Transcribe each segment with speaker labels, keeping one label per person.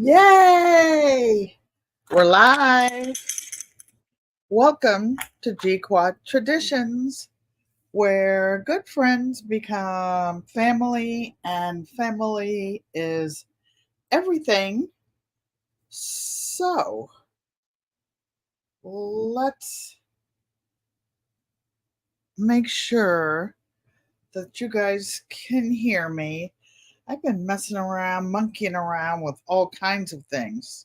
Speaker 1: Yay! We're live. Welcome to GQUAT Traditions, where good friends become family and family is everything. So let's make sure that you guys can hear me. I've been messing around, monkeying around with all kinds of things.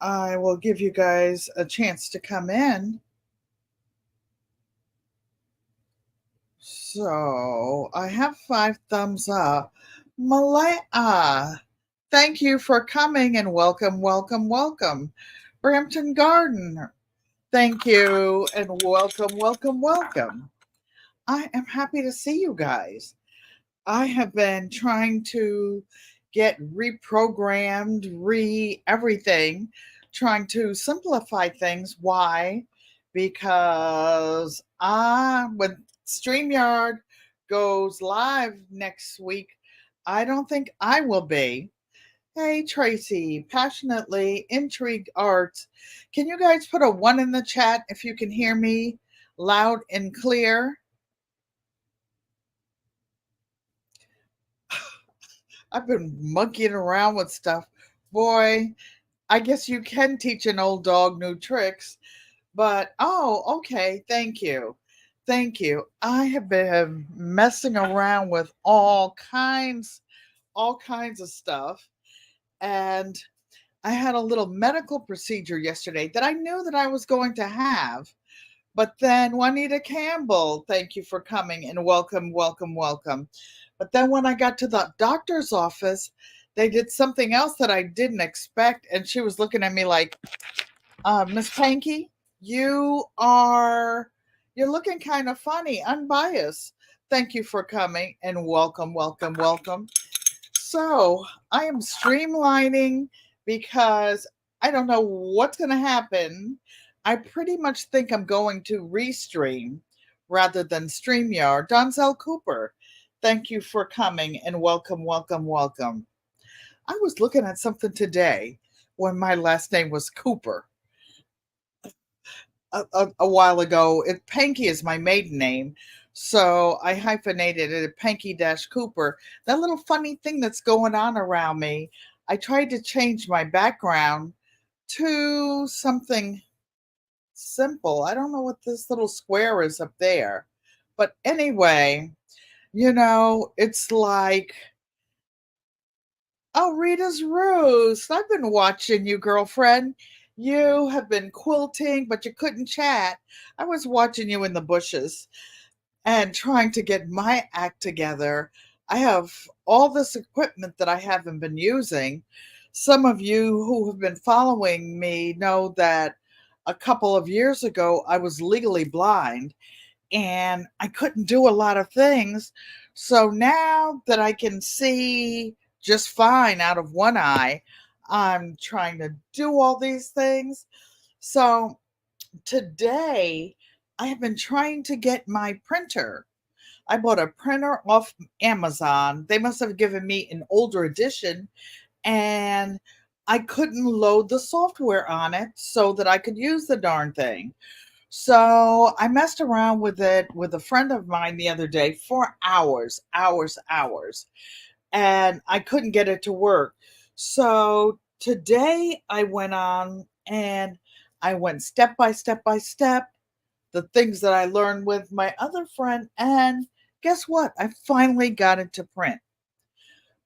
Speaker 1: I will give you guys a chance to come in. So I have 5 thumbs up. Malaya, thank you for coming and welcome, welcome, welcome. Brampton Garden, thank you and welcome, welcome, welcome. I am happy to see you guys. I have been trying to get reprogrammed, everything, trying to simplify things. Why? Because when StreamYard goes live next week, I don't think I will be. Hey, Tracy, passionately intrigued arts. Can you guys put a 1 in the chat if you can hear me loud and clear? I've been monkeying around with stuff. Boy, I guess you can teach an old dog new tricks, but okay. Thank you. Thank you. I have been messing around with all kinds of stuff. And I had a little medical procedure yesterday that I knew that I was going to have. But then Juanita Campbell, thank you for coming and welcome, welcome, welcome. But then when I got to the doctor's office, they did something else that I didn't expect. And she was looking at me like, Miss Pankey, you're looking kind of funny, unbiased. Thank you for coming and welcome, welcome, welcome. So I am streamlining because I don't know what's going to happen. I pretty much think I'm going to restream rather than StreamYard. Donzel Cooper, thank you for coming and welcome, welcome, welcome. I was looking at something today when my last name was Cooper. A while ago, Pankey is my maiden name. So I hyphenated it Pankey-Cooper. That little funny thing that's going on around me, I tried to change my background to something simple. I don't know what this little square is up there. But anyway, it's like, oh, Rita's Roost. I've been watching you, girlfriend. You have been quilting, but you couldn't chat. I was watching you in the bushes and trying to get my act together. I have all this equipment that I haven't been using. Some of you who have been following me know that a couple of years ago I was legally blind and I couldn't do a lot of things. So now that I can see just fine out of one eye, I'm trying to do all these things. So today I have been trying to get my printer. I bought a printer off Amazon. They must have given me an older edition, and I couldn't load the software on it so that I could use the darn thing. So I messed around with it with a friend of mine the other day for hours, hours, hours, and I couldn't get it to work. So today I went on and I went step by step by step, the things that I learned with my other friend, and guess what? I finally got it to print.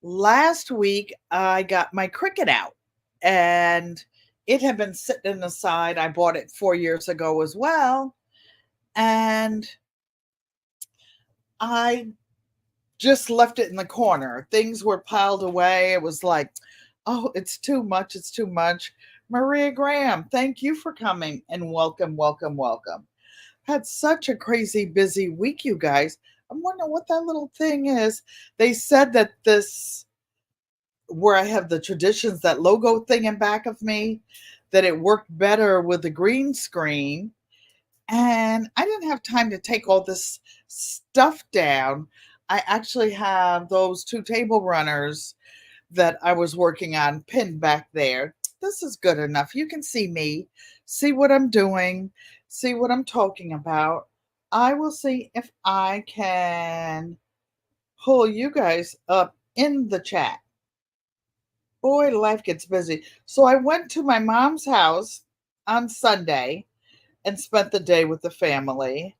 Speaker 1: Last week, I got my Cricut out, and it had been sitting aside. I bought it 4 years ago as well, and I just left it in the corner. Things were piled away. It was like, oh, it's too much. It's too much. Maria Graham, thank you for coming and welcome, welcome, welcome. Had such a crazy busy week, you guys. I'm wondering what that little thing is. They said that this, where I have the traditions, that logo thing in back of me, that it worked better with the green screen. And I didn't have time to take all this stuff down. I actually have those 2 table runners that I was working on pinned back there. This is good enough. You can see me, see what I'm doing, see what I'm talking about. I will see if I can pull you guys up in the chat. Boy, life gets busy. So I went to my mom's house on Sunday and spent the day with the family.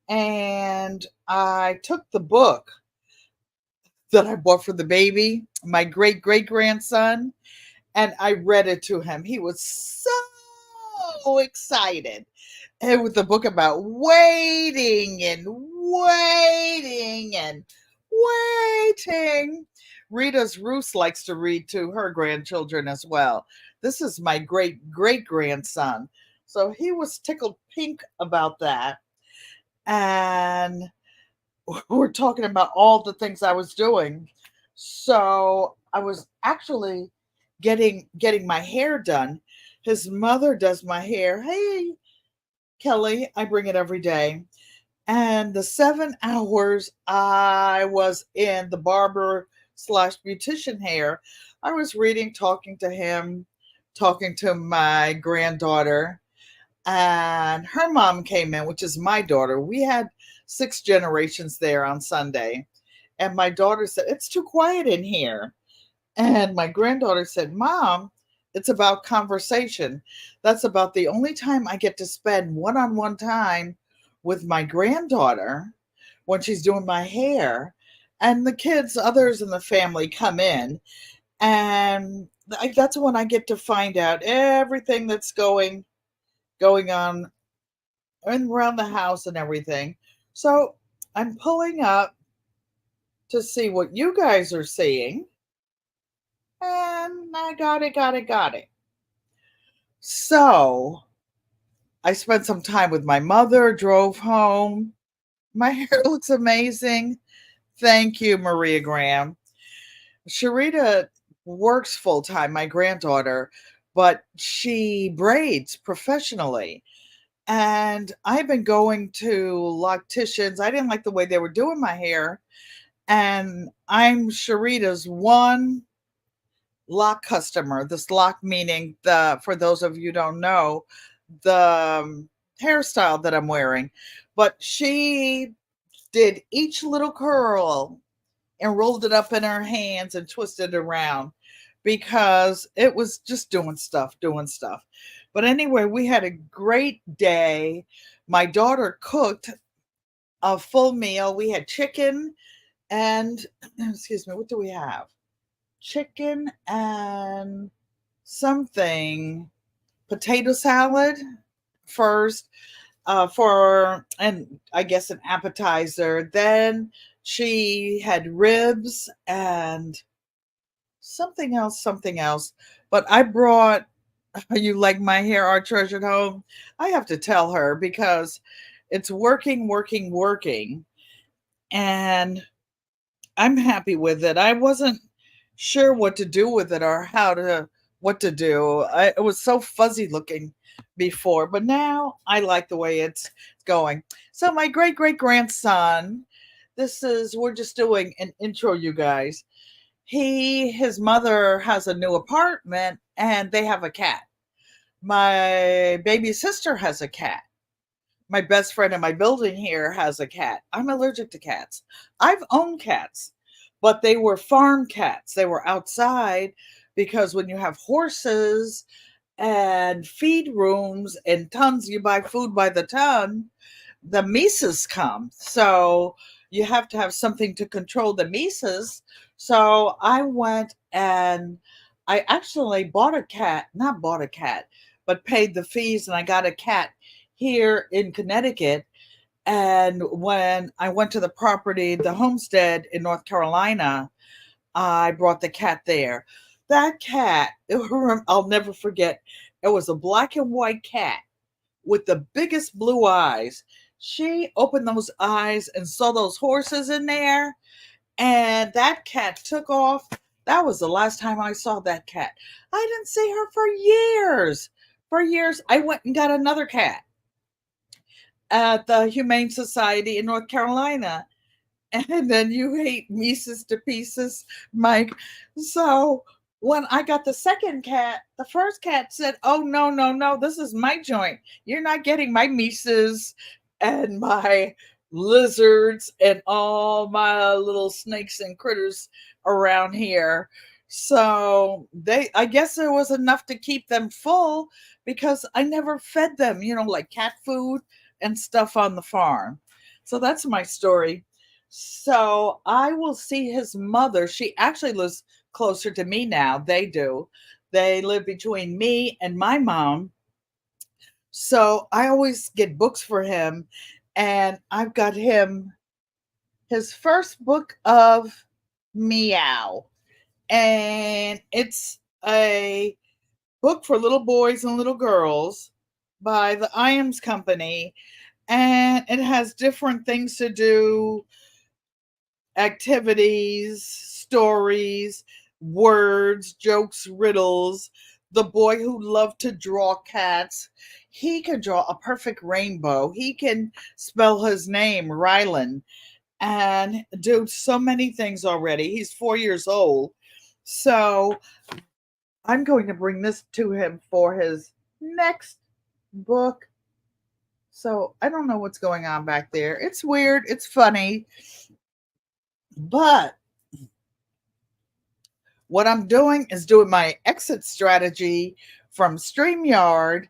Speaker 1: And I took the book that I bought for the baby, my great great grandson, and I read it to him. He was so excited. And with the book about waiting and waiting and waiting. Rita's Roos likes to read to her grandchildren as well. This is my great great grandson. So he was tickled pink about that. And we're talking about all the things I was doing. So I was actually getting my hair done. His mother does my hair. Hey, Kelly, I bring it every day. And the 7 hours I was in the barber slash beautician hair, I was reading, talking to him, talking to my granddaughter, and her mom came in, which is my daughter. We had 6 generations there on Sunday. And my daughter said, "It's too quiet in here." And my granddaughter said, "Mom, it's about conversation. That's about the only time I get to spend one on one time with my granddaughter when she's doing my hair." And the kids, others in the family come in. And that's when I get to find out everything that's going on and around the house and everything. So I'm pulling up to see what you guys are seeing. And I got it. So I spent some time with my mother, drove home. My hair looks amazing. Thank you, Maria Graham. Sharita works full time, my granddaughter, but she braids professionally. And I've been going to locticians. I didn't like the way they were doing my hair. And I'm Sharita's one lock customer. This lock meaning the, for those of you who don't know, the hairstyle that I'm wearing. But she did each little curl and rolled it up in her hands and twisted it around because it was just doing stuff, doing stuff. But anyway, we had a great day. My daughter cooked a full meal. We had chicken and, excuse me, what do we have? Chicken and something, potato salad first, for, and I guess an appetizer. Then she had ribs and something else. But I brought, you like my hair, our treasured home? I have to tell her because it's working, working, working. And I'm happy with it. I wasn't sure what to do with it or what to do. It was so fuzzy looking before, but now I like the way it's going. So my great great grandson, we're just doing an intro, you guys. His mother has a new apartment and they have a cat. My baby sister has a cat. My best friend in my building here has a cat. I'm allergic to cats. I've owned cats, but they were farm cats. They were outside because when you have horses and feed rooms and tons, you buy food by the ton, the mices come. So you have to have something to control the mices. So I went and I actually not bought a cat, but paid the fees and I got a cat here in Connecticut. And when I went to the property, the homestead in North Carolina, I brought the cat there. That cat, I'll never forget, it was a black and white cat with the biggest blue eyes. She opened those eyes and saw those horses in there, and that cat took off. That was the last time I saw that cat. I didn't see her for years. For years, I went and got another cat at the Humane Society in North Carolina. and then you hate Mises to pieces, Mike. So when I got the second cat, the first cat said, "Oh no, no, no! This is my joint. You're not getting my Mises and my lizards and all my little snakes and critters around here." So I guess there was enough to keep them full because I never fed them, like cat food and stuff on the farm. So that's my story. So I will see his mother. She actually lives closer to me now. They do. They live between me and my mom. So I always get books for him. And I've got him his first book of Meow. And it's a book for little boys and little girls by the Iams Company. And it has different things to do, activities, stories, words, jokes, riddles. The boy who loved to draw cats, he can draw a perfect rainbow. He can spell his name, Rylan, and do so many things already. He's 4 years old. So I'm going to bring this to him for his next book. So I don't know what's going on back there. It's weird. It's funny. But what I'm doing is doing my exit strategy from StreamYard,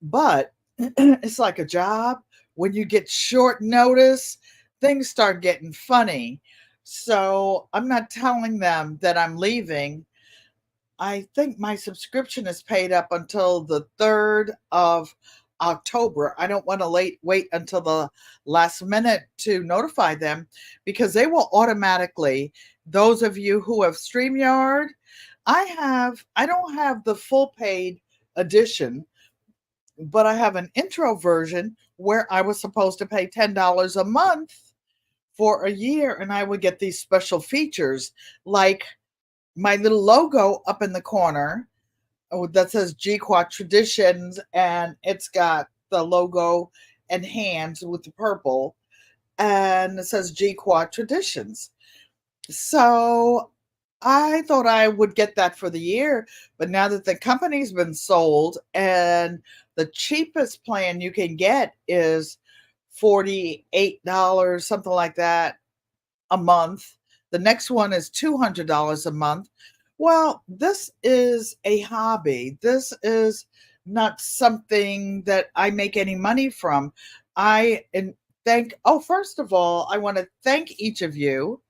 Speaker 1: but it's like a job. When you get short notice, things start getting funny. So I'm not telling them that I'm leaving. I think my subscription is paid up until the 3rd of October. I don't want to wait until the last minute to notify them because they will automatically, those of you who have StreamYard, I don't have the full paid edition, but I have an intro version where I was supposed to pay $10 a month for a year and I would get these special features like my little logo up in the corner that says GQUAT Traditions, and it's got the logo and hands with the purple, and it says GQUAT Traditions. So I thought I would get that for the year, but now that the company's been sold and the cheapest plan you can get is $48, something like that, a month. The next one is $200 a month. Well, this is a hobby. This is not something that I make any money from. I and thank, oh, first of all, I want to thank each of you.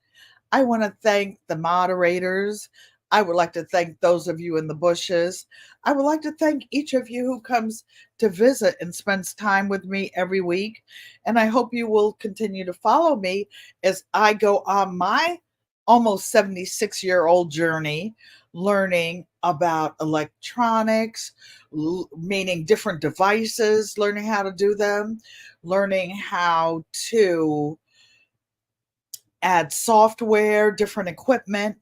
Speaker 1: I want to thank the moderators. I would like to thank those of you in the bushes. I would like to thank each of you who comes to visit and spends time with me every week. And I hope you will continue to follow me as I go on my almost 76-year-old journey learning about electronics, meaning different devices, learning how to do them, learning how to add software, different equipment.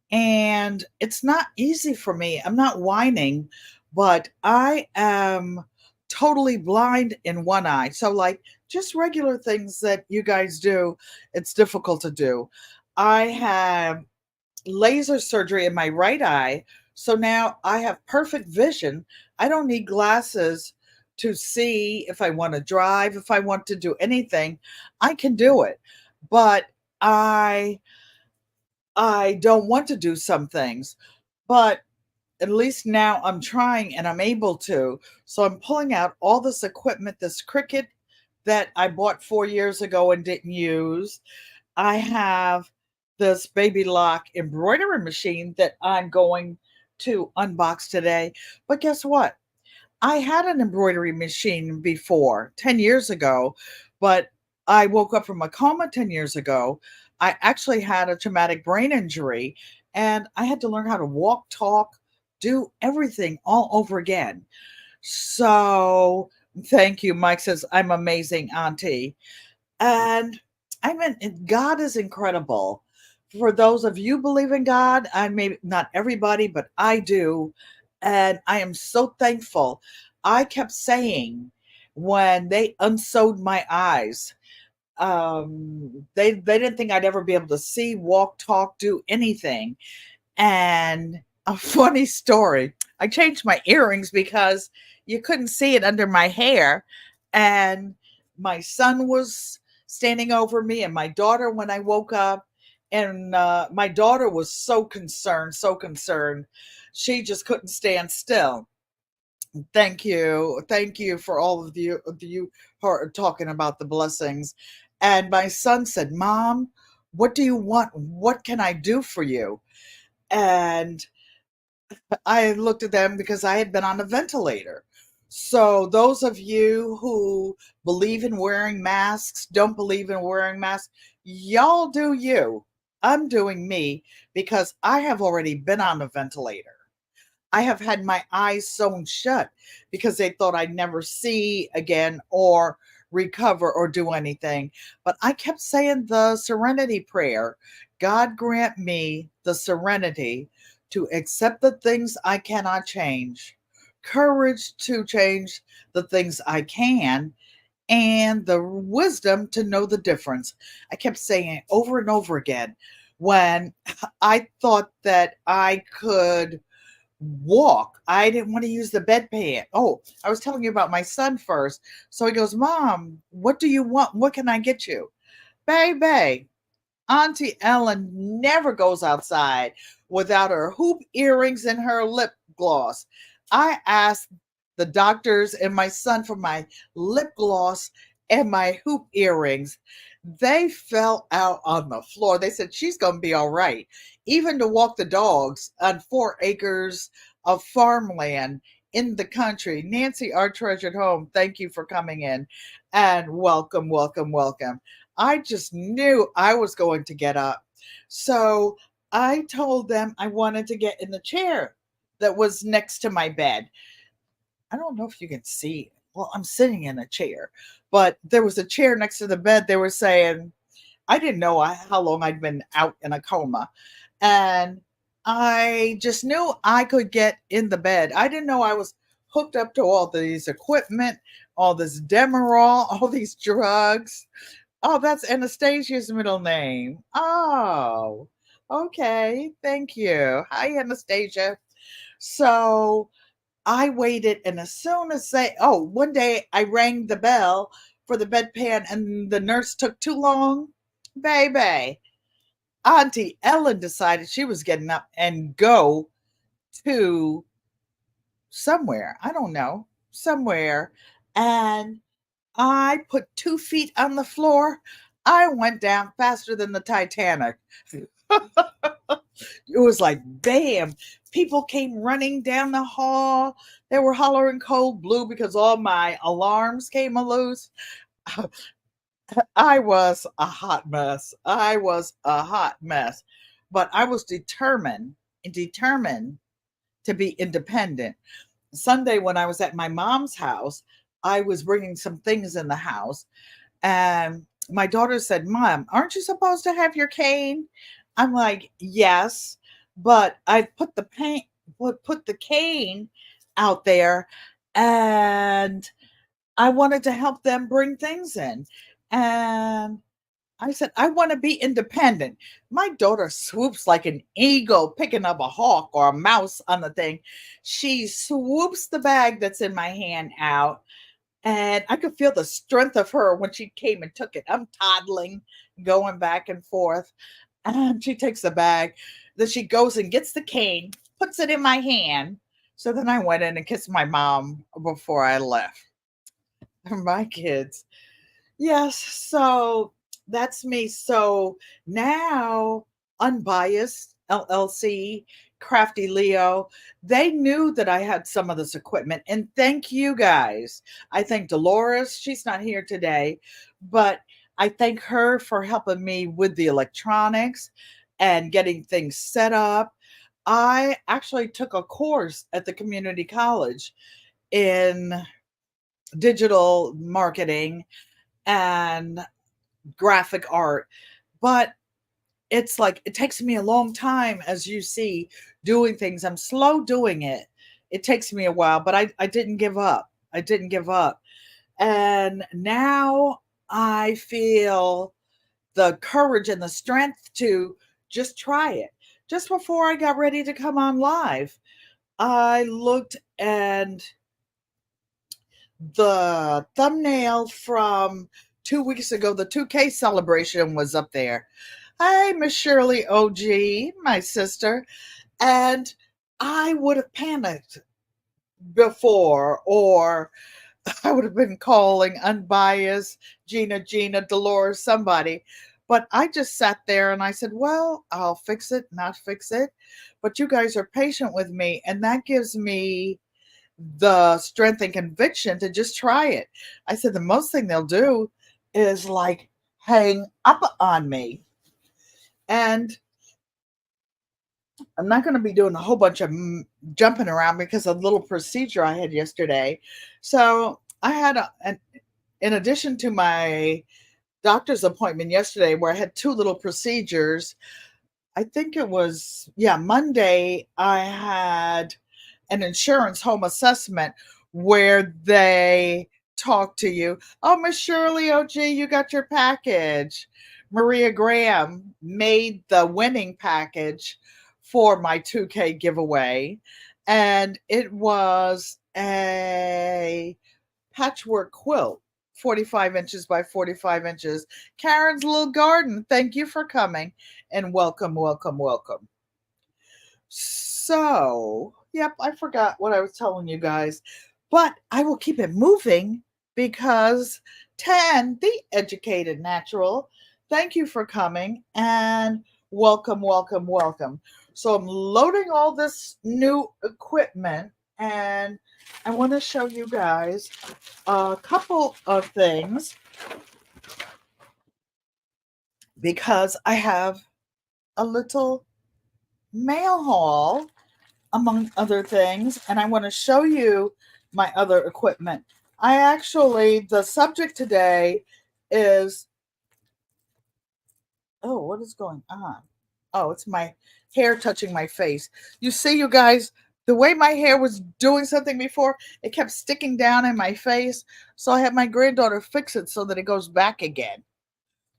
Speaker 1: And it's not easy for me. I'm not whining, but I am totally blind in one eye. So, like, just regular things that you guys do, it's difficult to do. I have laser surgery in my right eye. So now I have perfect vision. I don't need glasses to see if I want to drive, if I want to do anything, I can do it. But I I don't want to do some things, but at least now I'm trying and I'm able to. So I'm pulling out all this equipment, this Cricut that I bought 4 years ago and didn't use. I have this baby lock embroidery machine that I'm going to unbox today. But guess what? I had an embroidery machine before 10 years ago, but I woke up from a coma 10 years ago. I actually had a traumatic brain injury and I had to learn how to walk, talk, do everything all over again. So, thank you. Mike says, I'm amazing, Auntie. And I mean, God is incredible. For those of you believe in God, I may not everybody, but I do. And I am so thankful. I kept saying when they unsewed my eyes, They didn't think I'd ever be able to see, walk, talk, do anything. And a funny story, I changed my earrings because you couldn't see it under my hair. And my son was standing over me, and my daughter when I woke up. And my daughter was so concerned, so concerned. She just couldn't stand still. Thank you. Thank you for all of you who are talking about the blessings. And my son said, Mom, what do you want? What can I do for you? And I looked at them because I had been on a ventilator. So, those of you who believe in wearing masks, don't believe in wearing masks, y'all do you. I'm doing me because I have already been on a ventilator. I have had my eyes sewn shut because they thought I'd never see again or recover or do anything. But I kept saying the serenity prayer. God grant me the serenity to accept the things I cannot change, courage to change the things I can, and the wisdom to know the difference. I kept saying it over and over again when I thought that I could walk. I didn't want to use the bedpan. Oh, I was telling you about my son first. So he goes, Mom, what do you want? What can I get you? Baby, Auntie Ellen never goes outside without her hoop earrings and her lip gloss. I asked the doctors and my son for my lip gloss and my hoop earrings. They fell out on the floor. They said she's going to be all right. Even to walk the dogs on 4 acres of farmland in the country. Nancy, our treasured home, thank you for coming in and welcome, welcome, welcome. I just knew I was going to get up. So I told them I wanted to get in the chair that was next to my bed. I don't know if you can see. Well, I'm sitting in a chair, but there was a chair next to the bed. They were saying, I didn't know how long I'd been out in a coma. And I just knew I could get in the bed. I didn't know I was hooked up to all these equipment, all this Demerol, all these drugs. Oh, that's Anastasia's middle name. Oh, okay. Thank you. Hi, Anastasia. So I waited, and as soon as one day I rang the bell for the bedpan, and the nurse took too long. Baby, Auntie Ellen decided she was getting up and go to somewhere. I don't know, somewhere. And I put 2 feet on the floor. I went down faster than the Titanic. It was like bam. People came running down the hall. They were hollering cold blue because all my alarms came loose. I was a hot mess. I was a hot mess. But I was determined to be independent. Sunday, when I was at my mom's house, I was bringing some things in the house. And my daughter said, Mom, aren't you supposed to have your cane? I'm like, yes, but I put the cane out there, and I wanted to help them bring things in. And I said, I want to be independent. My daughter swoops like an eagle picking up a hawk or a mouse on the thing. She swoops the bag that's in my hand out, and I could feel the strength of her when she came and took it. I'm toddling, going back and forth. And she takes the bag. Then she goes and gets the cane, puts it in my hand. So then I went in and kissed my mom before I left. My kids. Yes, so that's me. So now, Unbiased LLC, Crafty Leo, they knew that I had some of this equipment. And thank you guys. I thank Dolores. She's not here today, but I thank her for helping me with the electronics and getting things set up. I actually took a course at the community college in digital marketing and graphic art, but it's like it takes me a long time, as you see, doing things. I'm slow doing it. It takes me a while, but I didn't give up. I didn't give up. And now I feel the courage and the strength to just try it. Just before I got ready to come on live, I looked and the thumbnail from 2 weeks ago, the 2K celebration was up there. Hi, Miss Shirley OG, my sister. And I would have panicked before, or I would have been calling Unbiased, Gina, Dolores, somebody. But I just sat there and I said, well, I'll fix it, not fix it. But you guys are patient with me. And that gives me the strength and conviction to just try it. I said, the most thing they'll do is like hang up on me. And I'm not going to be doing a whole bunch of jumping around because of a little procedure I had yesterday. So I had in addition to my doctor's appointment yesterday, where I had two little procedures, I think it was, yeah, Monday, I had an insurance home assessment where they talk to you. Oh, Miss Shirley, oh, gee, you got your package. Maria Graham made the winning package for my 2K giveaway, and it was a patchwork quilt, 45 inches by 45 inches. Karen's Little Garden, thank you for coming, and welcome, welcome, welcome. So, yep, I forgot what I was telling you guys, but I will keep it moving because 10, the educated natural, thank you for coming and welcome, welcome, welcome. So, I'm loading all this new equipment and I want to show you guys a couple of things because I have a little mail haul among other things, and I want to show you my other equipment. The subject today is, oh, what is going on? Oh, it's my hair touching my face. You see, you guys, the way my hair was doing something before, it kept sticking down in my face. So I had my granddaughter fix it so that it goes back again.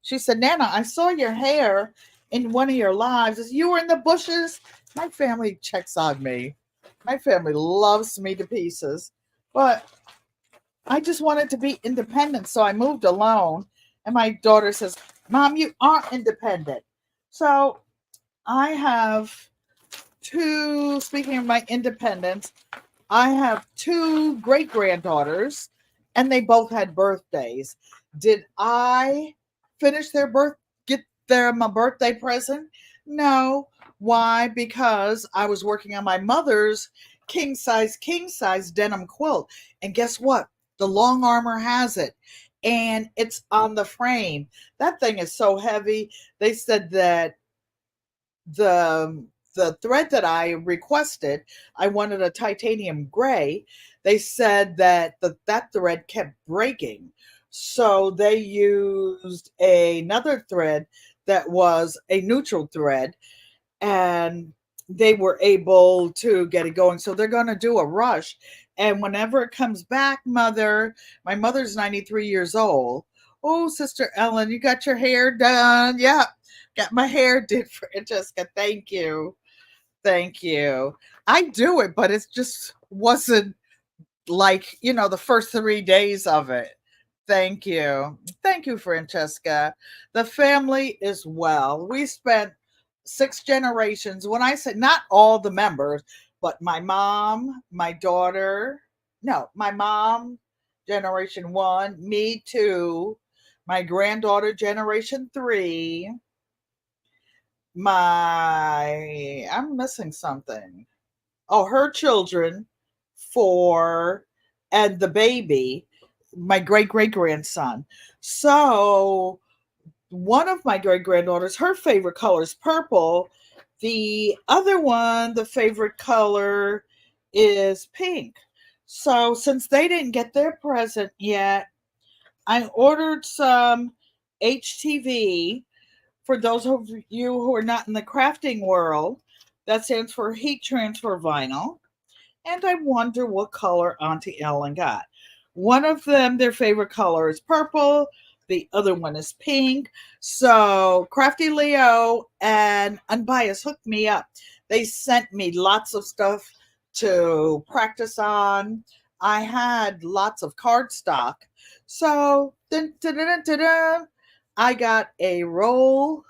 Speaker 1: She said, Nana, I saw your hair in one of your lives. You were in the bushes. My family checks on me. My family loves me to pieces. But I just wanted to be independent, so I moved alone. And my daughter says, Mom, you aren't independent. So I have speaking of my independence, I have two great granddaughters, and they both had birthdays. Did I finish get them a birthday present? No. Why? Because I was working on my mother's king size denim quilt. And guess what? The long armor has it. And it's on the frame. That thing is so heavy. They said that the thread that I requested, I wanted a titanium gray. They said that that thread kept breaking. So they used another thread that was a neutral thread, and they were able to get it going. So they're going to do a rush. And whenever it comes back, my mother's 93 years old. Oh, Sister Ellen, you got your hair done? Yeah, got my hair did, Francesca. Thank you. Thank you. I do it, but it just wasn't like, the first 3 days of it. Thank you. Thank you, Francesca. The family is well. We spent 6 generations. When I say not all the members, but my mom, my daughter, no, my mom, generation 1, me 2, my granddaughter, generation 3, I'm missing something. Oh, her children, 4, and the baby, my great grandson. So one of my great granddaughters, her favorite color is purple. The other one, the favorite color is pink. So since they didn't get their present yet, I ordered some HTV. For those of you who are not in the crafting world, that stands for heat transfer vinyl. And I wonder what color Auntie Ellen got. One of them, their favorite color is purple. The other one is pink. So Crafty Leo and Unbiased hooked me up. They sent me lots of stuff to practice on. I had lots of cardstock. So dun, dun, dun, dun, dun, I got a roll.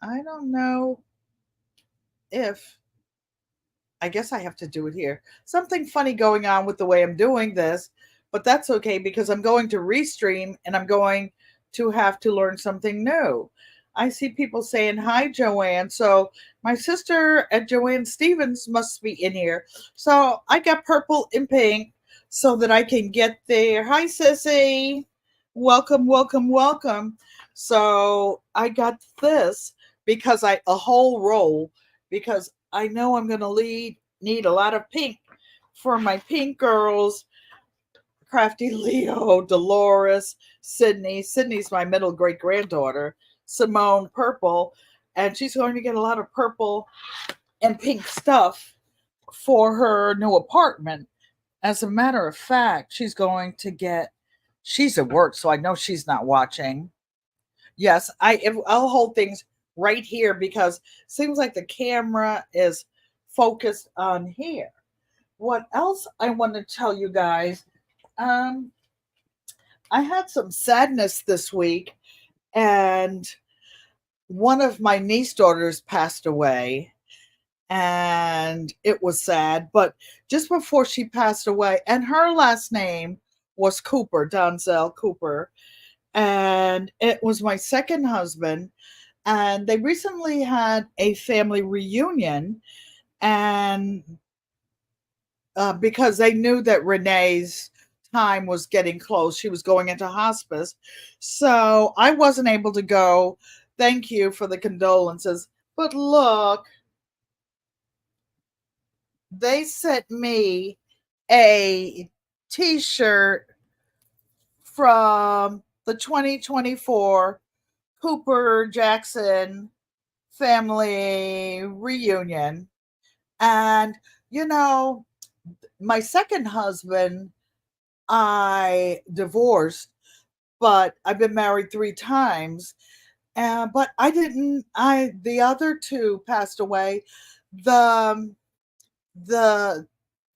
Speaker 1: I don't know if I guess I have to do it here. Something funny going on with the way I'm doing this, but that's okay because I'm going to restream and I'm going to have to learn something new. I see people saying hi, Joanne. So my sister at Joanne Stevens must be in here. So I got purple and pink so that I can get there. Hi, Sissy. Welcome, welcome, welcome. So I got this because a whole roll because I know I'm going to need a lot of pink for my pink girls. Crafty Leo, Dolores, Sydney. Sydney's my middle great granddaughter. Simone, purple. And she's going to get a lot of purple and pink stuff for her new apartment. As a matter of fact, she's at work, so I know she's not watching. Yes, I'll hold things right here because it seems like the camera is focused on here. What else I want to tell you guys? Um, I had some sadness this week, and one of my niece daughters passed away, and it was sad. But just before she passed away, and her last name was Cooper, Donzell Cooper, and it was my second husband. And they recently had a family reunion, and because they knew that Renee's time was getting close, she was going into hospice. So I wasn't able to go. Thank you for the condolences. But look, they sent me a t-shirt from the 2024 Cooper Jackson family reunion. And, you know, my second husband, I divorced, but I've been married 3 times. But the other two passed away. The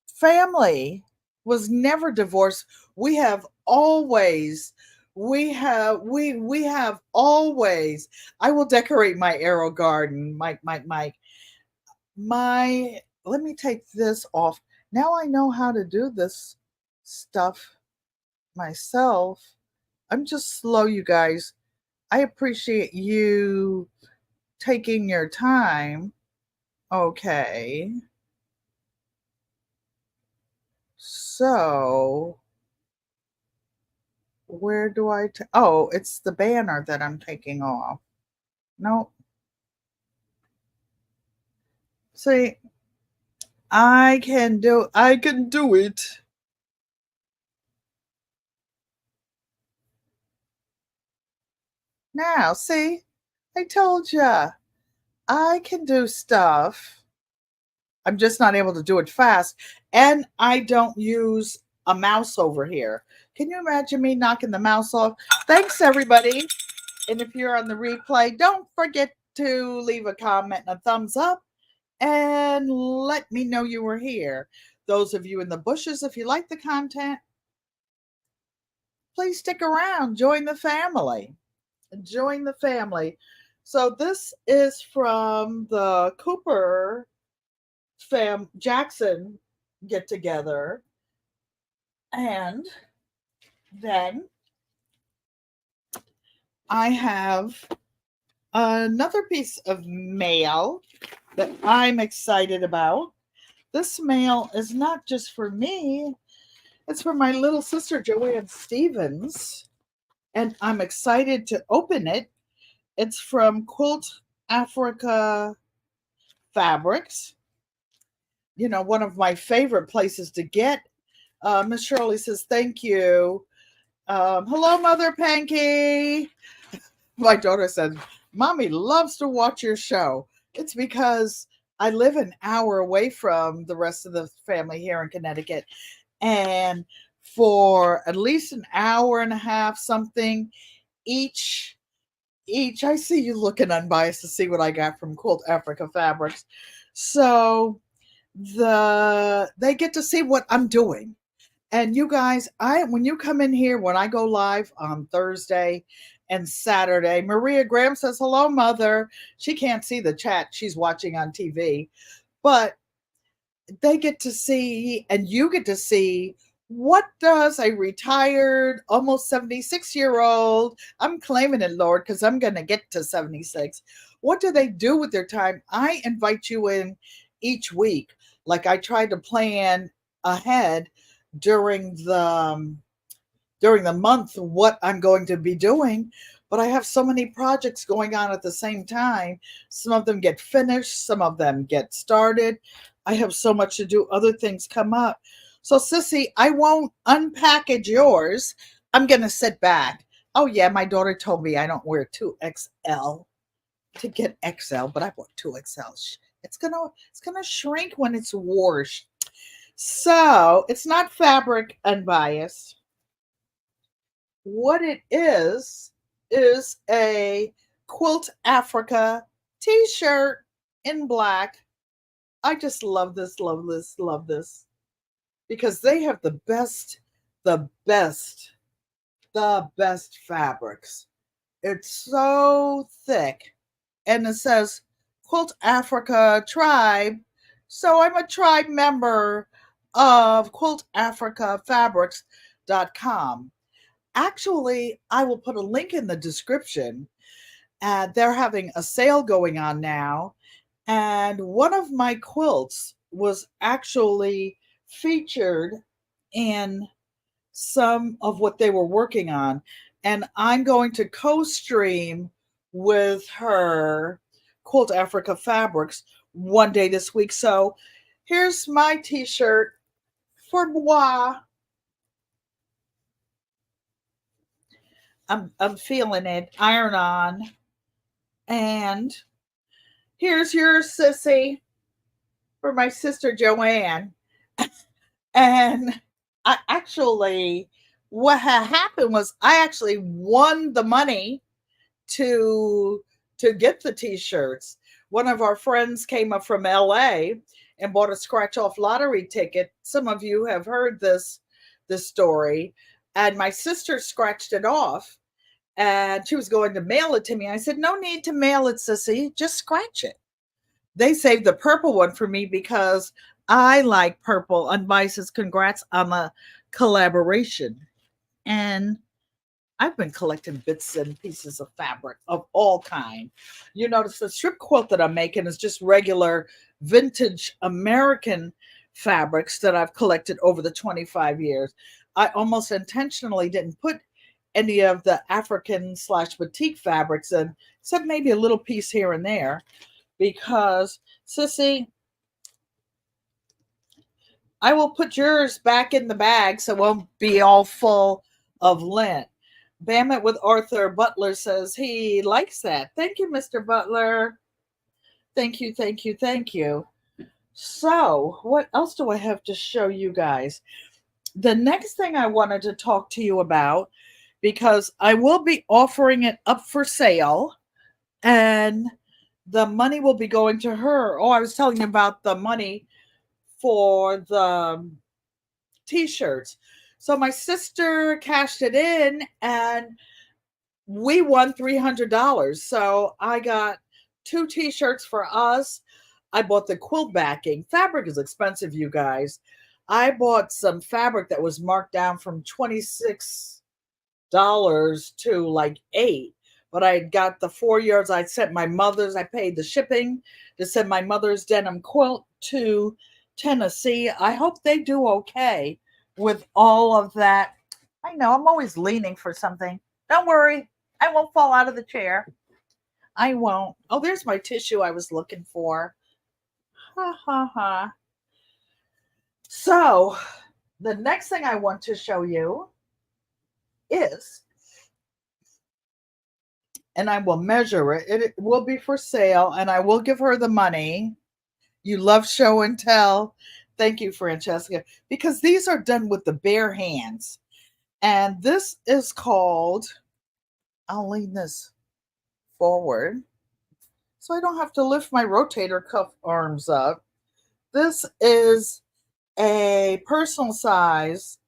Speaker 1: family was never divorced. We have always, I will decorate my arrow garden, let me take this off. Now I know how to do this stuff myself. I'm just slow, you guys. I appreciate you taking your time. Okay. So, where do oh, it's the banner that I'm taking off. No. See, I can do it. Now, see, I told ya, I can do stuff. I'm just not able to do it fast. And I don't use a mouse over here. Can you imagine me knocking the mouse off? Thanks, everybody. And if you're on the replay, don't forget to leave a comment and a thumbs up and let me know you were here. Those of you in the bushes, if you like the content, please stick around. Join the family. Join the family. So this is from the Cooper Jackson get together. And then I have another piece of mail that I'm excited about. This mail is not just for me, it's for my little sister, Joanne Stevens. And I'm excited to open it. It's from Quilt Africa Fabrics. You know, one of my favorite places to get. Miss Shirley says, thank you. Hello, Mother Pankey. My daughter said, Mommy loves to watch your show. It's because I live an hour away from the rest of the family here in Connecticut. And for at least an hour and a half, something each. I see you looking unbiased to see what I got from Quilt Africa Fabrics. So they get to see what I'm doing. And you guys, when you come in here, when I go live on Thursday and Saturday, Maria Graham says, hello, mother. She can't see the chat. She's watching on TV. But they get to see, and you get to see, what does a retired, almost 76-year-old, I'm claiming it, Lord, because I'm going to get to 76. What do they do with their time? I invite you in each week. Like I tried to plan ahead during the month what I'm going to be doing, but I have so many projects going on at the same time. Some of them get finished, some of them get started. I have so much to do, other things come up. So, Sissy, I won't unpackage yours. I'm going to sit back. Oh, yeah, my daughter told me I don't wear 2XL to get XL, but I bought 2XL. It's gonna shrink when it's washed. So it's not fabric unbiased. What it is a Quilt Africa t-shirt in black. I just love this, love this, love this. Because they have the best, the best, the best fabrics. It's so thick. And it says Quilt Africa Tribe. So I'm a tribe member of QuiltAfricaFabrics.com. Actually, I will put a link in the description. They're having a sale going on now. And one of my quilts was actually featured in some of what they were working on. And I'm going to co-stream with her Quilt Africa Fabrics one day this week. So here's my t-shirt for moi. I'm feeling it. Iron on. And here's your Sissy for my sister Joanne. And I actually, what happened was I actually won the money to get the t-shirts. One of our friends came up from LA and bought a scratch off lottery ticket. Some of you have heard this story. And my sister scratched it off and she was going to mail it to me. I said, no need to mail it, Sissy, just scratch it. They saved the purple one for me because I like purple. Unbiased, congrats on the collaboration. And I've been collecting bits and pieces of fabric of all kind. You notice the strip quilt that I'm making is just regular vintage American fabrics that I've collected over the 25 years. I almost intentionally didn't put any of the African / boutique fabrics in, except maybe a little piece here and there, because, Sissy, I will put yours back in the bag so it won't be all full of lint. Bam It with Arthur Butler says he likes that. Thank you, Mr. Butler. Thank you, thank you, thank you. So, what else do I have to show you guys? The next thing I wanted to talk to you about, because I will be offering it up for sale, and the money will be going to her. Oh, I was telling you about the money for the t-shirts. So my sister cashed it in and we won $300. So I got 2 t-shirts for us. I bought the quilt backing. Fabric is expensive, you guys. I bought some fabric that was marked down from $26 to like $8. But I got the 4 yards. I sent my mother's. I paid the shipping to send my mother's denim quilt to Tennessee. I hope they do okay with all of that. I know I'm always leaning for something. Don't worry. I won't fall out of the chair. I won't. Oh, there's my tissue I was looking for. Ha ha ha. So the next thing I want to show you is, and I will measure it. It will be for sale and I will give her the money. You love show and tell. Thank you, Francesca, because these are done with the bare hands. And this is called, I'll lean this forward so I don't have to lift my rotator cuff arms up. This is a personal size.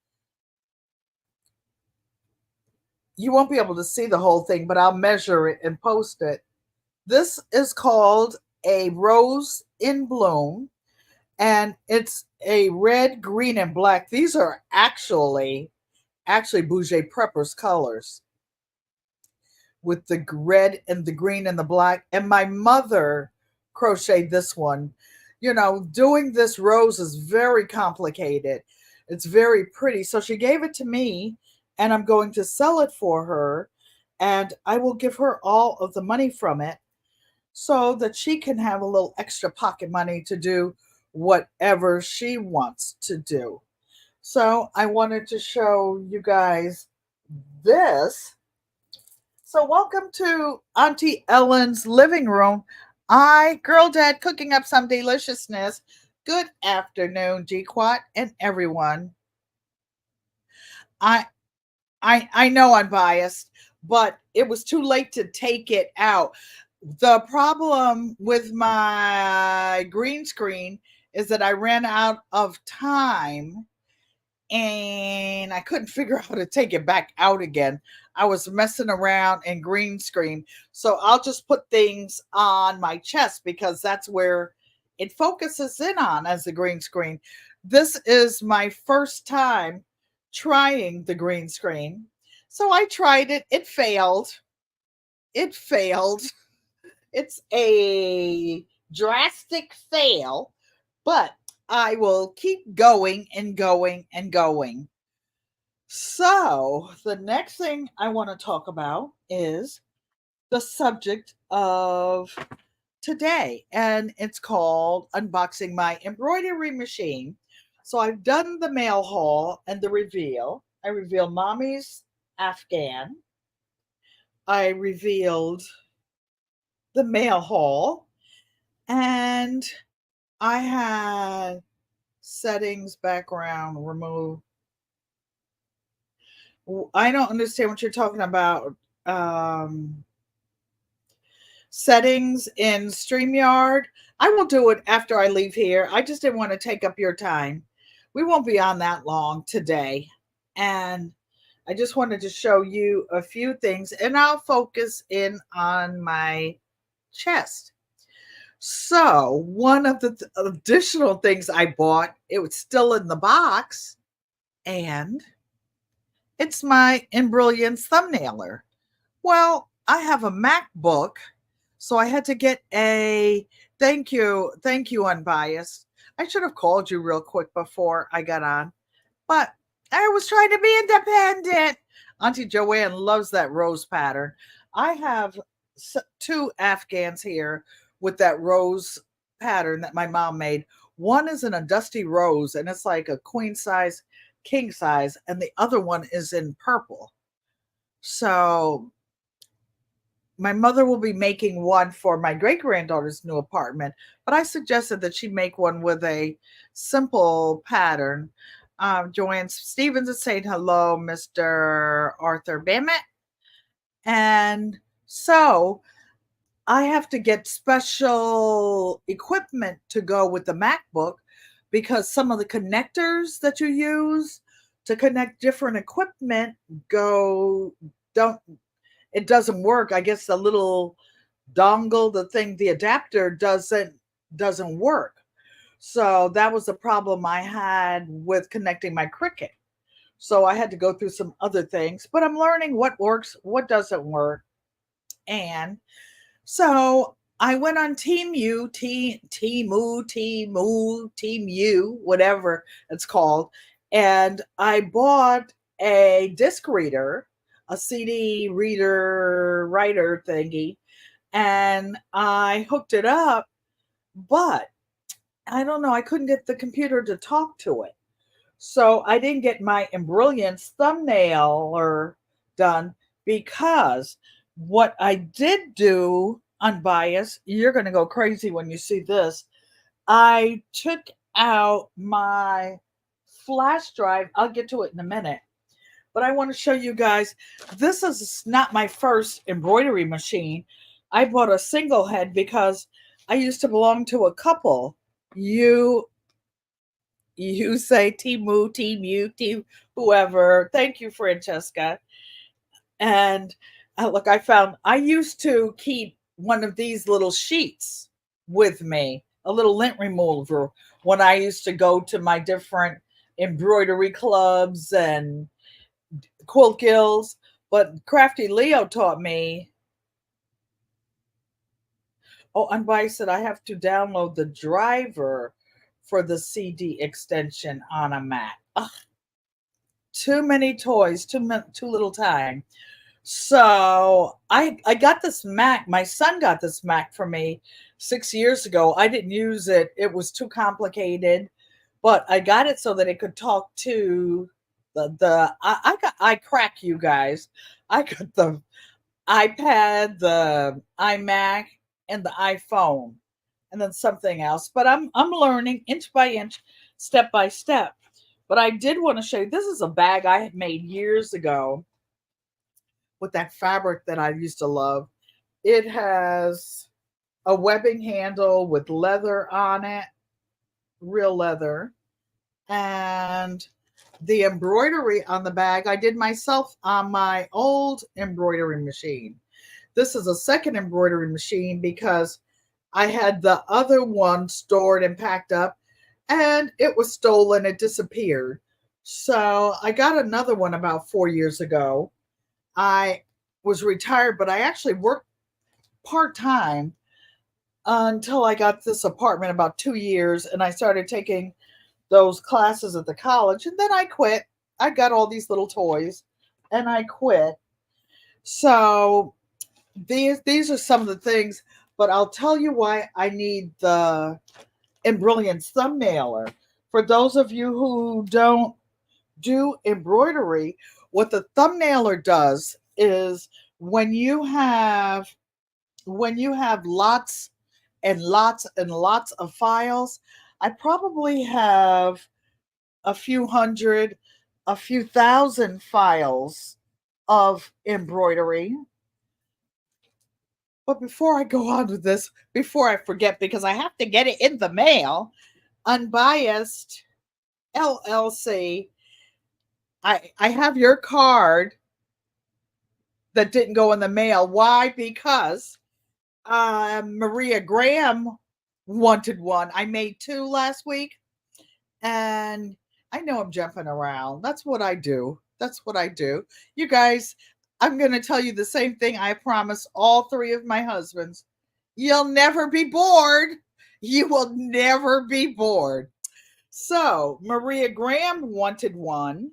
Speaker 1: You won't be able to see the whole thing, but I'll measure it and post it. This is called a rose in bloom, and it's a red, green, and black. These are actually Bouger Prepper's colors with the red and the green and the black. And my mother crocheted this one. You know, doing this rose is very complicated. It's very pretty. So she gave it to me, and I'm going to sell it for her. And I will give her all of the money from it so that she can have a little extra pocket money to do whatever she wants to do. So I wanted to show you guys this. So welcome to Auntie Ellen's living room. Girl Dad, cooking up some deliciousness. Good afternoon, GQUAT and everyone. I know I'm biased, but it was too late to take it out. The problem with my green screen is that I ran out of time and I couldn't figure out how to take it back out again. I was messing around in green screen. So I'll just put things on my chest because that's where it focuses in on as the green screen. This is my first time trying the green screen. So I tried it. It failed. It failed. It's a drastic fail, but I will keep going and going and going. So, the next thing I want to talk about is the subject of today, and it's called unboxing my embroidery machine. So, I've done the mail haul and the reveal. I revealed mommy's Afghan. I revealed the mail haul, and I had settings, background, remove. I don't understand what you're talking about. Settings in StreamYard. I will do it after I leave here. I just didn't want to take up your time. We won't be on that long today. And I just wanted to show you a few things, and I'll focus in on my chest. So, one of the additional things I bought, it was still in the box, and it's my Embrilliance thumbnailer. Well, I have a MacBook, so I had to get a thank you, Unbiased. I should have called you real quick before I got on, but I was trying to be independent. Auntie Joanne loves that rose pattern. I have two Afghans here with that rose pattern that my mom made. One is in a dusty rose, and it's like a queen size, king size, and the other one is in purple. So my mother will be making one for my great granddaughter's new apartment, but I suggested that she make one with a simple pattern. Joanne Stevens is saying hello, Mr. Arthur Bennett. And so I have to get special equipment to go with the MacBook because some of the connectors that you use to connect different equipment it doesn't work. I guess the little dongle, the adapter doesn't work. So that was the problem I had with connecting my Cricut. So I had to go through some other things, but I'm learning what works, what doesn't work. And so I went on Team U, whatever it's called, and I bought a disc reader, a CD reader writer thingy, and I hooked it up, but I don't know, I couldn't get the computer to talk to it. So I didn't get my Embrilliance thumbnail done because what I did do, Unbiased, you're going to go crazy when you see this. I took out my flash drive. I'll get to it in a minute. But I want to show you guys, this is not my first embroidery machine. I bought a single head because I used to belong to a couple. You say Timu, Team you, Team whoever. Thank you, Francesca. And look, I used to keep one of these little sheets with me, a little lint remover, when I used to go to my different embroidery clubs and quilt guilds. But Crafty Leo taught me. Oh, and I said I have to download the driver for the CD extension on a Mac. Ugh, too many toys, too little time. So I got this Mac. My son got this Mac for me 6 years ago. I didn't use it. It was too complicated, but I got it so that it could talk to I crack you guys. I got the iPad, the iMac, and the iPhone, and then something else. But I'm learning inch by inch, step by step. But I did want to show you, this is a bag I had made years ago with that fabric that I used to love. It has a webbing handle with leather on it, real leather. And the embroidery on the bag I did myself on my old embroidery machine. This is a second embroidery machine because I had the other one stored and packed up and it was stolen. It disappeared. So I got another one about 4 years ago. I was retired, but I actually worked part time until I got this apartment about 2 years and I started taking those classes at the college, and then I quit. I got all these little toys and I quit. So these are some of the things, but I'll tell you why I need the Embrilliance thumbnailer. For those of you who don't do embroidery, what the thumbnailer does is when you have lots and lots and lots of files, I probably have a few hundred, a few thousand files of embroidery. But before I go on with this, before I forget, because I have to get it in the mail, Unbiased LLC, I have your card that didn't go in the mail. Why? Because Maria Graham wanted one. I made two last week, and I know I'm jumping around. That's what I do. That's what I do. You guys, I'm going to tell you the same thing I promise all three of my husbands. You'll never be bored. You will never be bored. So, Maria Graham wanted one,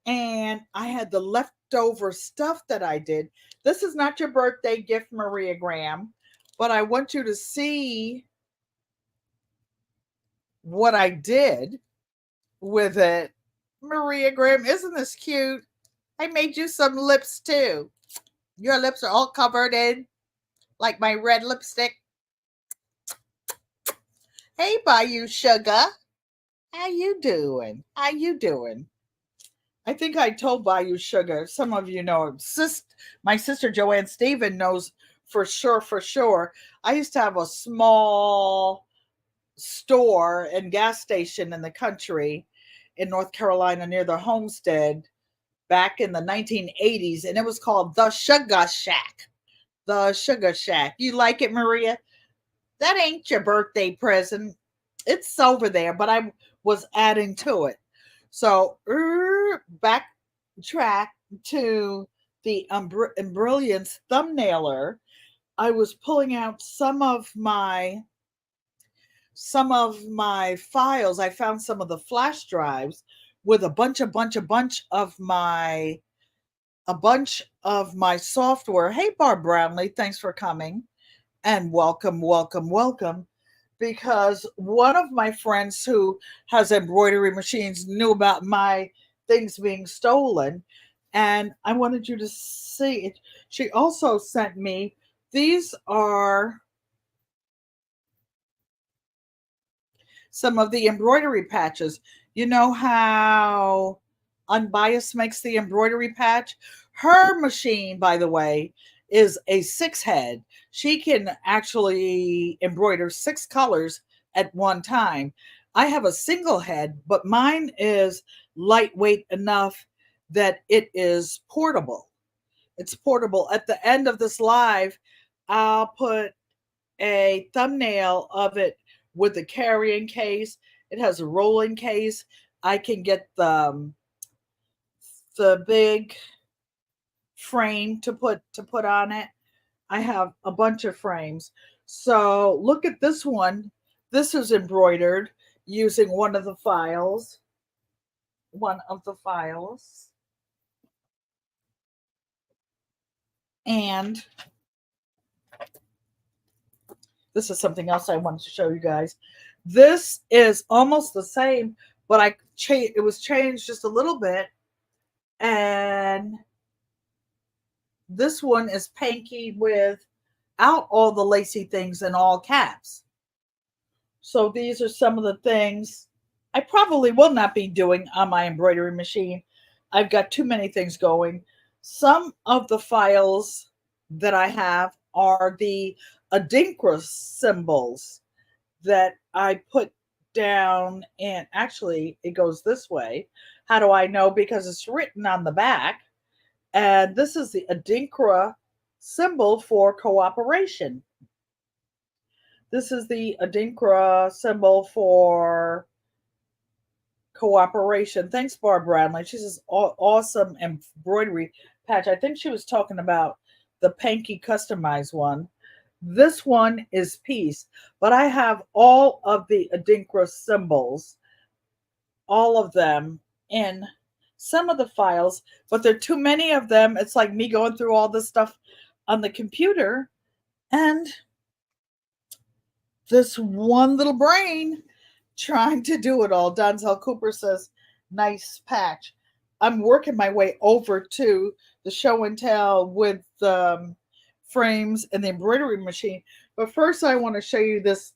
Speaker 1: and I had the leftover stuff that I did. This is not your birthday gift, Maria Graham, but I want you to see what I did with it. Maria Graham, isn't this cute? I made you some lips too. Your lips are all covered in like my red lipstick. Hey, Bayou Sugar. How you doing? How you doing? I think I told Bayou Sugar. Some of you know. My sister Joanne Stephen knows for sure, for sure. I used to have a small store and gas station in the country in North Carolina near the homestead back in the 1980s, and it was called The Sugar Shack. The Sugar Shack. You like it, Maria? That ain't your birthday present. It's over there, but I was adding to it. So, backtrack to the Embrilliance thumbnailer. I was pulling out some of my files. I found some of the flash drives with a bunch of my software. Hey, Barb Brownlee, thanks for coming and welcome, welcome, welcome. Because one of my friends who has embroidery machines knew about my things being stolen, and I wanted you to see it. She also sent me these are some of the embroidery patches. You know how Unbiased makes the embroidery patch? Her machine, by the way, is a 6 head. She can actually embroider 6 colors at one time. I have a single head, but mine is lightweight enough that it is portable. It's portable. At the end of this live, I'll put a thumbnail of it with the carrying case. It has a rolling case. I can get the big frame to put on it. I have a bunch of frames. So look at this one. This is embroidered using one of the files. One of the files. And this is something else I wanted to show you guys. This is almost the same, but it was changed just a little bit. And this one is Pankey without all the lacy things in all caps. So these are some of the things I probably will not be doing on my embroidery machine. I've got too many things going. Some of the files that I have are the Adinkra symbols that I put down, and actually it goes this way. How do I know? Because it's written on the back. And this is the Adinkra symbol for cooperation. This is the Adinkra symbol for cooperation. Thanks, Barb Bradley. She's this awesome embroidery patch. I think she was talking about the Pankey customized one. This one is peace, but I have all of the Adinkra symbols, all of them in some of the files, but there are too many of them. It's like me going through all this stuff on the computer, and this one little brain trying to do it all. Donzel Cooper says, nice patch. I'm working my way over to the show and tell with the frames and the embroidery machine. But first, I want to show you this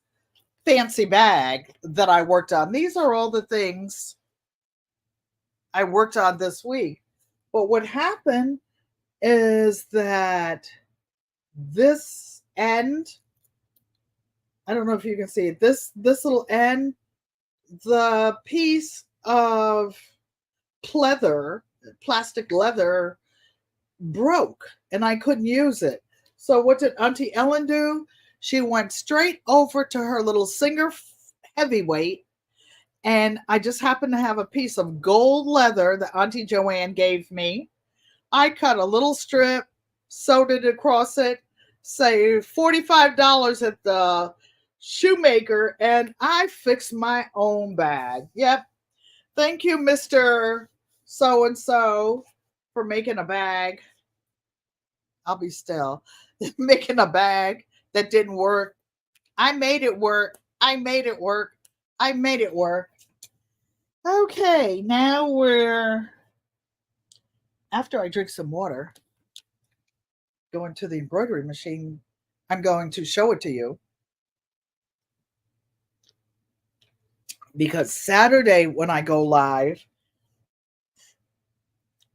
Speaker 1: fancy bag that I worked on. These are all the things I worked on this week. But what happened is that this end, I don't know if you can see it, this little end, the piece of plastic leather broke and I couldn't use it. So what did Auntie Ellen do? She went straight over to her little Singer heavyweight, and I just happened to have a piece of gold leather that Auntie Joanne gave me. I cut a little strip, sewed it across it, saved $45 at the shoemaker, and I fixed my own bag. Yep. Thank you, Mr. So-and-so, for making a bag. I'll be still. Making a bag that didn't work. I made it work. I made it work. I made it work. Okay, now after I drink some water, going to the embroidery machine, I'm going to show it to you. Because Saturday when I go live,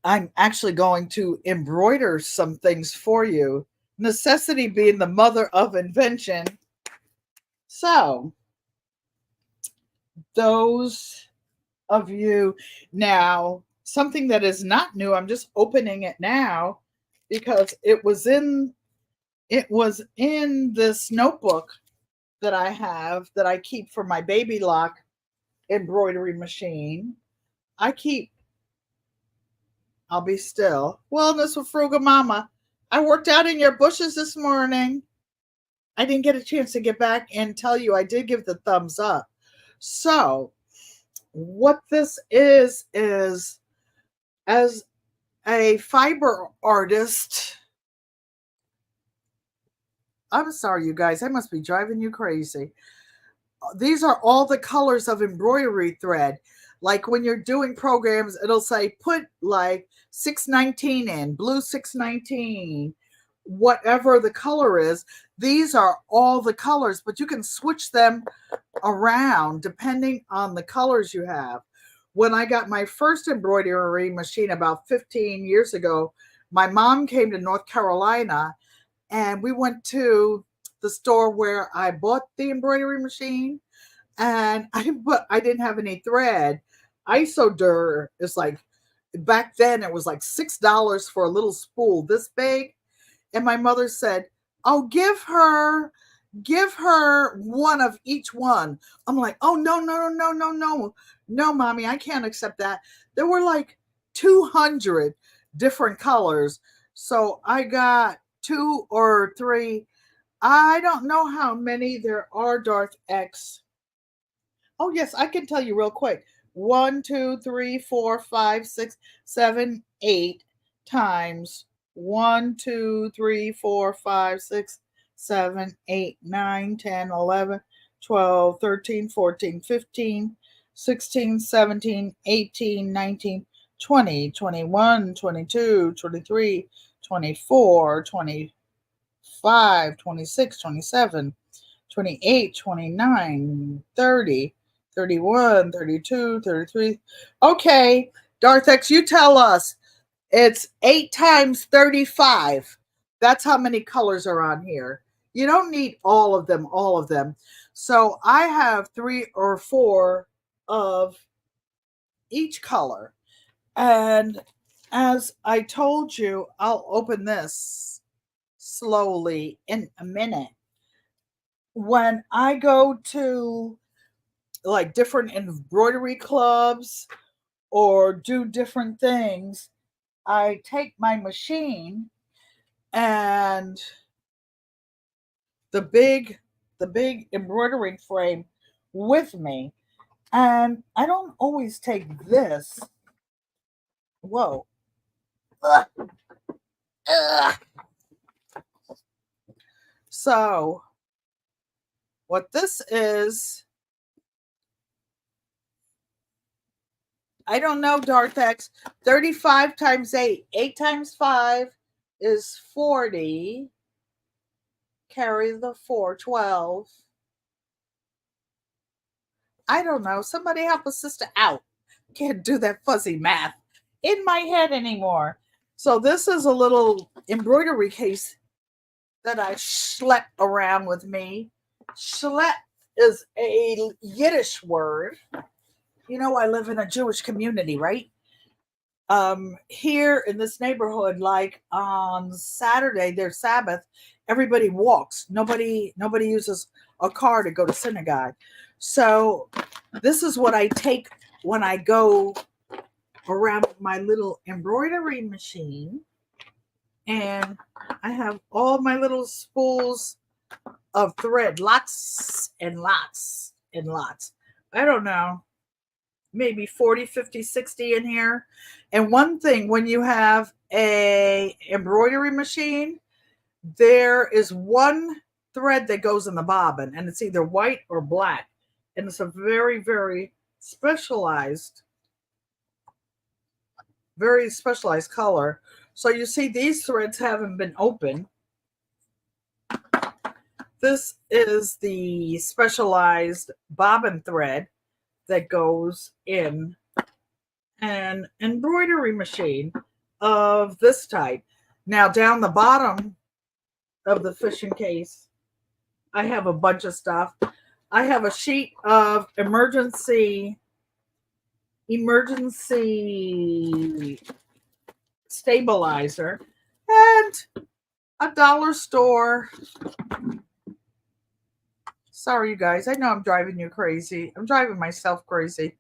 Speaker 1: I'm actually going to embroider some things for you. Necessity being the mother of invention. So, those of you now, something that is not new, I'm just opening it now because it was in this notebook that I have that I keep for my baby lock embroidery machine. I'll be still. Wellness with Frugal Mama. I worked out in your bushes this morning. I didn't get a chance to get back and tell you I did give the thumbs up. So, what this is as a fiber artist, I'm sorry, you guys, I must be driving you crazy. These are all the colors of embroidery thread. Like when you're doing programs, it'll say put like 619 in, blue 619, whatever the color is. These are all the colors, but you can switch them around depending on the colors you have. When I got my first embroidery machine about 15 years ago, my mom came to North Carolina and we went to the store where I bought the embroidery machine, and I didn't have any thread. Isodur is like, back then it was like $6 for a little spool this big. And my mother said, "Oh, give her one of each one." I'm like, "Oh, no, mommy, I can't accept that." There were like 200 different colors. So I got 2 or 3. I don't know how many there are, Darth X. Oh, yes, I can tell you real quick. 1, 2, 3, 4, 5, 6, 7, 8 times 1, 2, 3, 4, 5, 6, 7, 8, 9, 10, 11, 12, 13, 14, 15, 16, 17, 18, 19, 20, 21, 22, 23, 24, 25, 26, 27, 28, 29, 30, 31, 32, 33. Okay, Darthex, you tell us. It's 8 times 35. That's how many colors are on here. You don't need all of them, all of them. So I have 3 or 4 of each color. And as I told you, I'll open this slowly in a minute. When I go to like different embroidery clubs or do different things, I take my machine and the big embroidering frame with me. And I don't always take this. Whoa. Ugh. Ugh. So what this is, I don't know, Darthex. 35 times 8. 8 times 5 is 40. Carry the 4, 12. I don't know. Somebody help a sister out. Can't do that fuzzy math in my head anymore. So this is a little embroidery case that I schlep around with me. Schlep is a Yiddish word. You know, I live in a Jewish community, right? Here in this neighborhood, like on Saturday, their Sabbath, everybody walks. Nobody uses a car to go to synagogue. So this is what I take when I go around with my little embroidery machine. And I have all my little spools of thread, lots and lots and lots. I don't know, maybe 40, 50, 60 in here. And one thing, when you have a embroidery machine, there is one thread that goes in the bobbin, and it's either white or black. And it's a very, very specialized color. So you see these threads haven't been opened. This is the specialized bobbin thread that goes in an embroidery machine of this type. Now down the bottom of the fishing case, I have a bunch of stuff. I have a sheet of emergency stabilizer and a dollar store. Sorry, you guys. I know I'm driving you crazy. I'm driving myself crazy.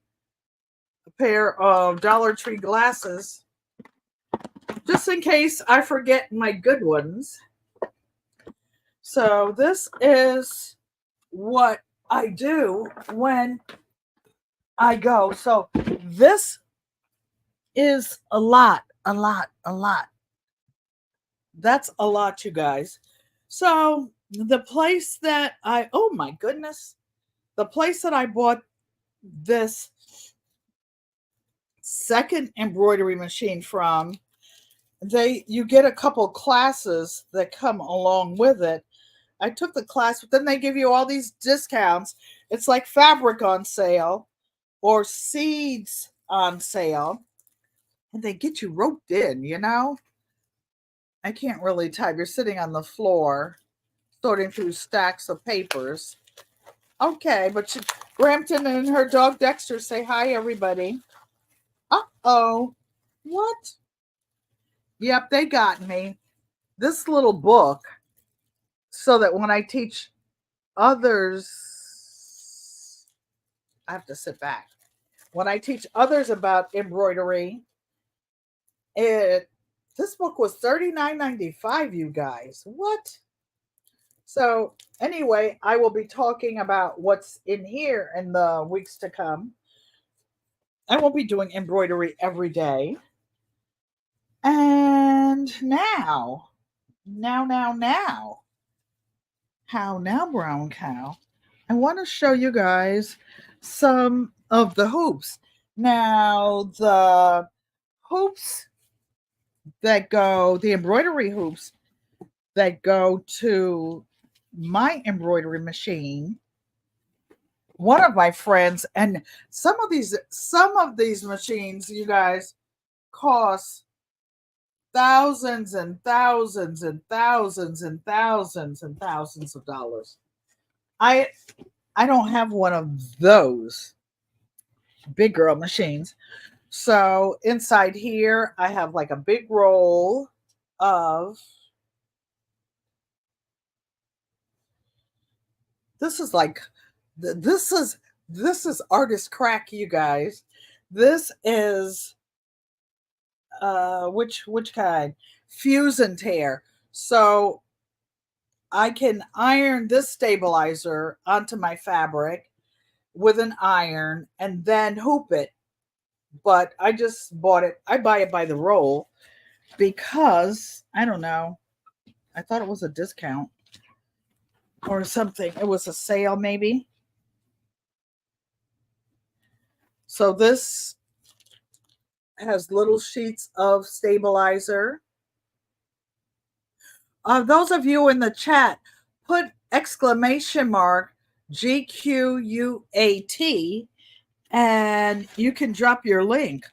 Speaker 1: A pair of Dollar Tree glasses, just in case I forget my good ones. So this is what I do when I go. So this is a lot. That's a lot, you guys. So the place that oh my goodness, the place that I bought this second embroidery machine from you get a couple classes that come along with it. I took the class, but then they give you all these discounts. It's like fabric on sale or seeds on sale, and they get you roped in, you know? I can't really type. You're sitting on the floor sorting through stacks of papers. Okay, but Brampton and her dog Dexter say hi, everybody. Uh-oh. What? Yep, they got me. This little book, so that when I teach others, I have to sit back. When I teach others about embroidery, this book was $39.95, you guys. What? So anyway, I will be talking about what's in here in the weeks to come. I won't be doing embroidery every day. And now, how now, brown cow? I want to show you guys some of the hoops. Now, the hoops the embroidery hoops that go to my embroidery machine. One of my friends, and some of these machines, you guys, cost thousands and thousands and thousands and thousands and thousands of dollars. I don't have one of those big girl machines. So inside here, I have like a big roll of, this is like, this is artist crack, you guys. This is which kind? Fuse and tear. So I can iron this stabilizer onto my fabric with an iron and then hoop it. But I just bought it. I buy it by the roll because I don't know. I thought it was a discount or something. It was a sale maybe. So this has little sheets of stabilizer. Those of you in the chat, put exclamation mark GQUAT and you can drop your link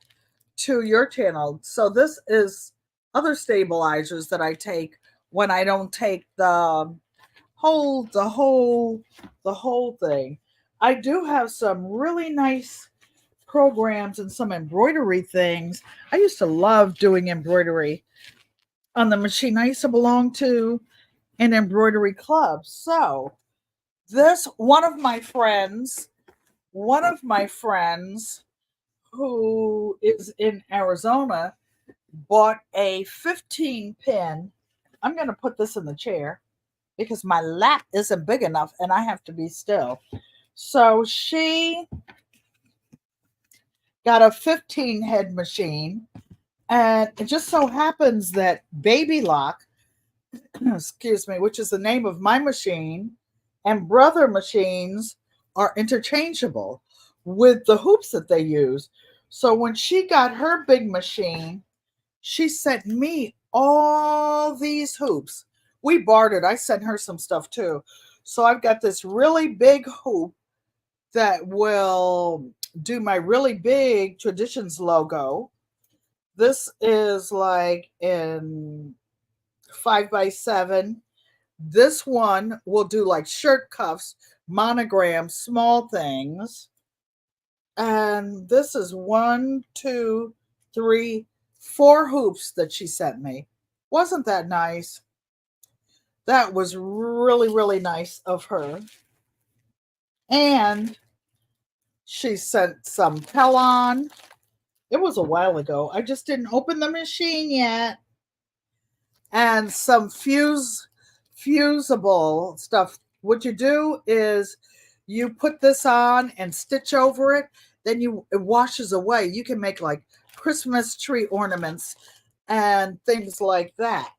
Speaker 1: to your channel. So this is other stabilizers that I take when I don't take the whole thing. I do have some really nice programs and some embroidery things. I used to love doing embroidery on the machine. I used to belong to an embroidery club. So this one of my friends who is in Arizona bought a 15 pin. I'm going to put this in the chair because my lap isn't big enough and I have to be still. So she got a 15 head machine, and it just so happens that Baby Lock, excuse me, which is the name of my machine, and Brother machines are interchangeable with the hoops that they use. So when she got her big machine, she sent me all these hoops. We bartered. I sent her some stuff too. So I've got this really big hoop that will do my really big Traditions logo. This is like in 5x7. This one will do like shirt cuffs, monograms, small things. And this is 1, 2, 3, 4 hoops that she sent me. Wasn't that nice? That was really, really nice of her. And she sent some Pellon. It was a while ago. I just didn't open the machine yet. And some fusible stuff. What you do is you put this on and stitch over it. Then it washes away. You can make like Christmas tree ornaments and things like that.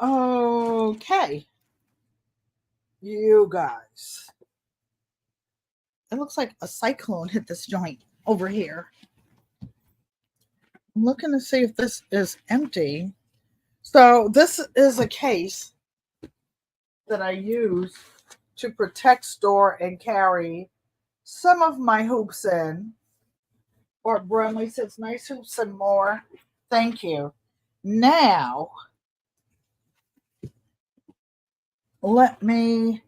Speaker 1: Okay. You guys. It looks like a cyclone hit this joint over here. I'm looking to see if this is empty. So this is a case that I use to protect, store, and carry some of my hoops in. Or Brumley says, nice hoops and more. Thank you. Now, let me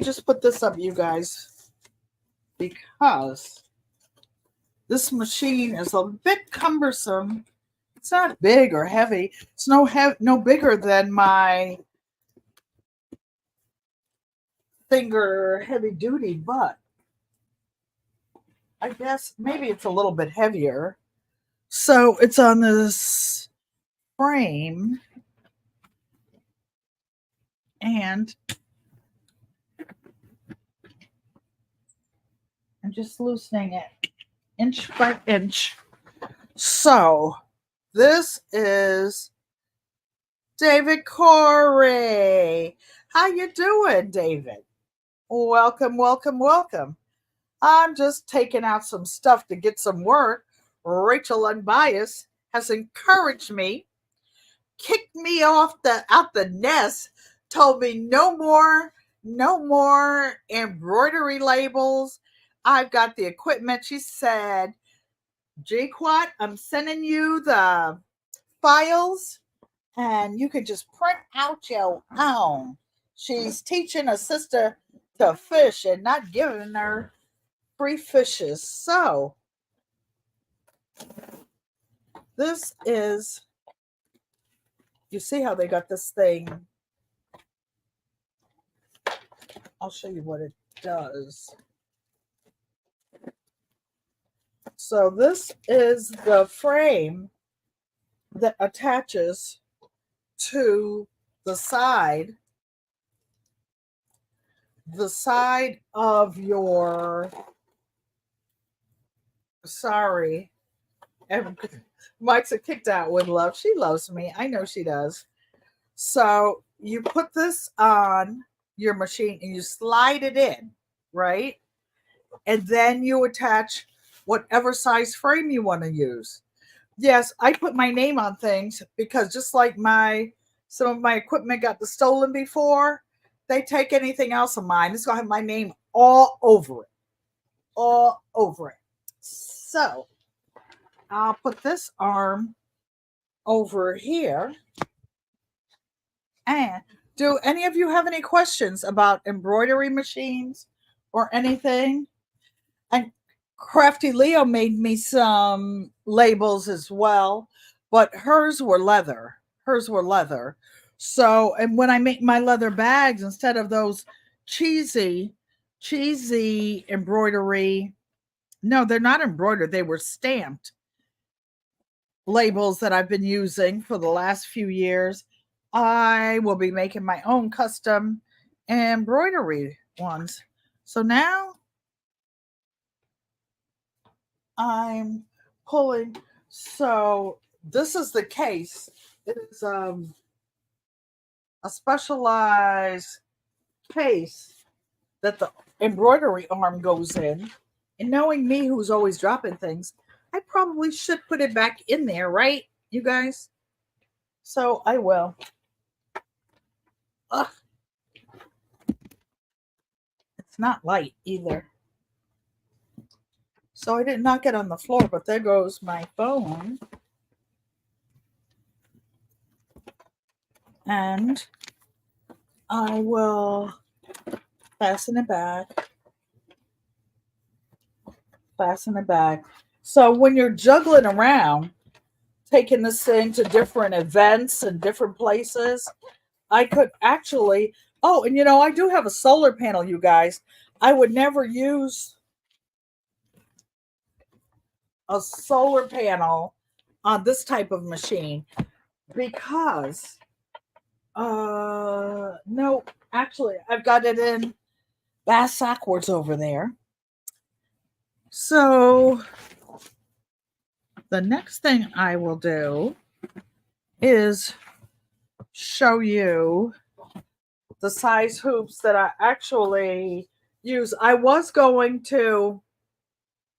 Speaker 1: just put this up, you guys, because this machine is a bit cumbersome. It's not big or heavy. It's no bigger than my finger heavy duty, but I guess maybe it's a little bit heavier. So it's on this frame, and I'm just loosening it inch by inch. So this is David Corey. How you doing, David? Welcome, welcome, welcome. I'm just taking out some stuff to get some work. Rachel Unbiased has encouraged me, kicked me out the nest, told me no more embroidery labels. I've got the equipment. She said, GQUAT, I'm sending you the files and you can just print out your own. She's teaching a sister to fish and not giving her free fishes. So this is, you see how they got this thing. I'll show you what it does. So this is the frame that attaches to the side of your, sorry, Mike's a kicked out with love. She loves me. I know she does. So you put this on your machine and you slide it in, right? And then you attach whatever size frame you want to use. Yes, I put my name on things because just like some of my equipment got stolen before, they take anything else of mine, it's gonna have my name all over it. All over it. So I'll put this arm over here. And do any of you have any questions about embroidery machines or anything? And Crafty Leo made me some labels as well, but hers were leather. Hers were leather. So, and when I make my leather bags, instead of those cheesy embroidery, no, they're not embroidered, they were stamped labels that I've been using for the last few years. I will be making my own custom embroidery ones. So now I'm pulling. So this is the case. It is a specialized case that the embroidery arm goes in. And knowing me, who's always dropping things, I probably should put it back in there, right, you guys? So I will. Ugh. It's not light either. So I didn't knock it on the floor, but there goes my phone. And I will fasten it back. Fasten it back. So when you're juggling around, taking this thing to different events and different places, I could actually, oh, and I do have a solar panel, you guys. I would never use a solar panel on this type of machine because no, actually I've got it in bass backwards over there. So the next thing I will do is show you the size hoops that I actually use. I was going to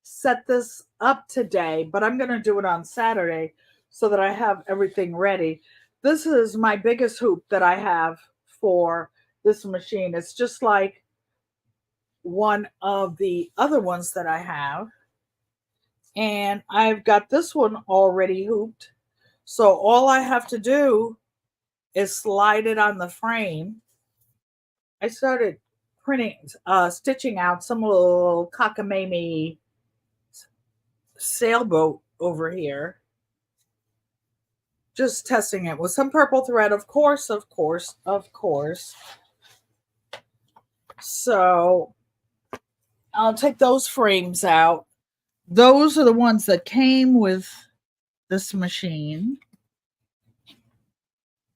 Speaker 1: set this up today, but I'm going to do it on Saturday so that I have everything ready. This is my biggest hoop that I have for this machine. It's just like one of the other ones that I have. And I've got this one already hooped. So all I have to do is slide it on the frame. I started stitching out some little cockamamie sailboat over here. Just testing it with some purple thread, of course, of course, of course. So I'll take those frames out. Those are the ones that came with this machine.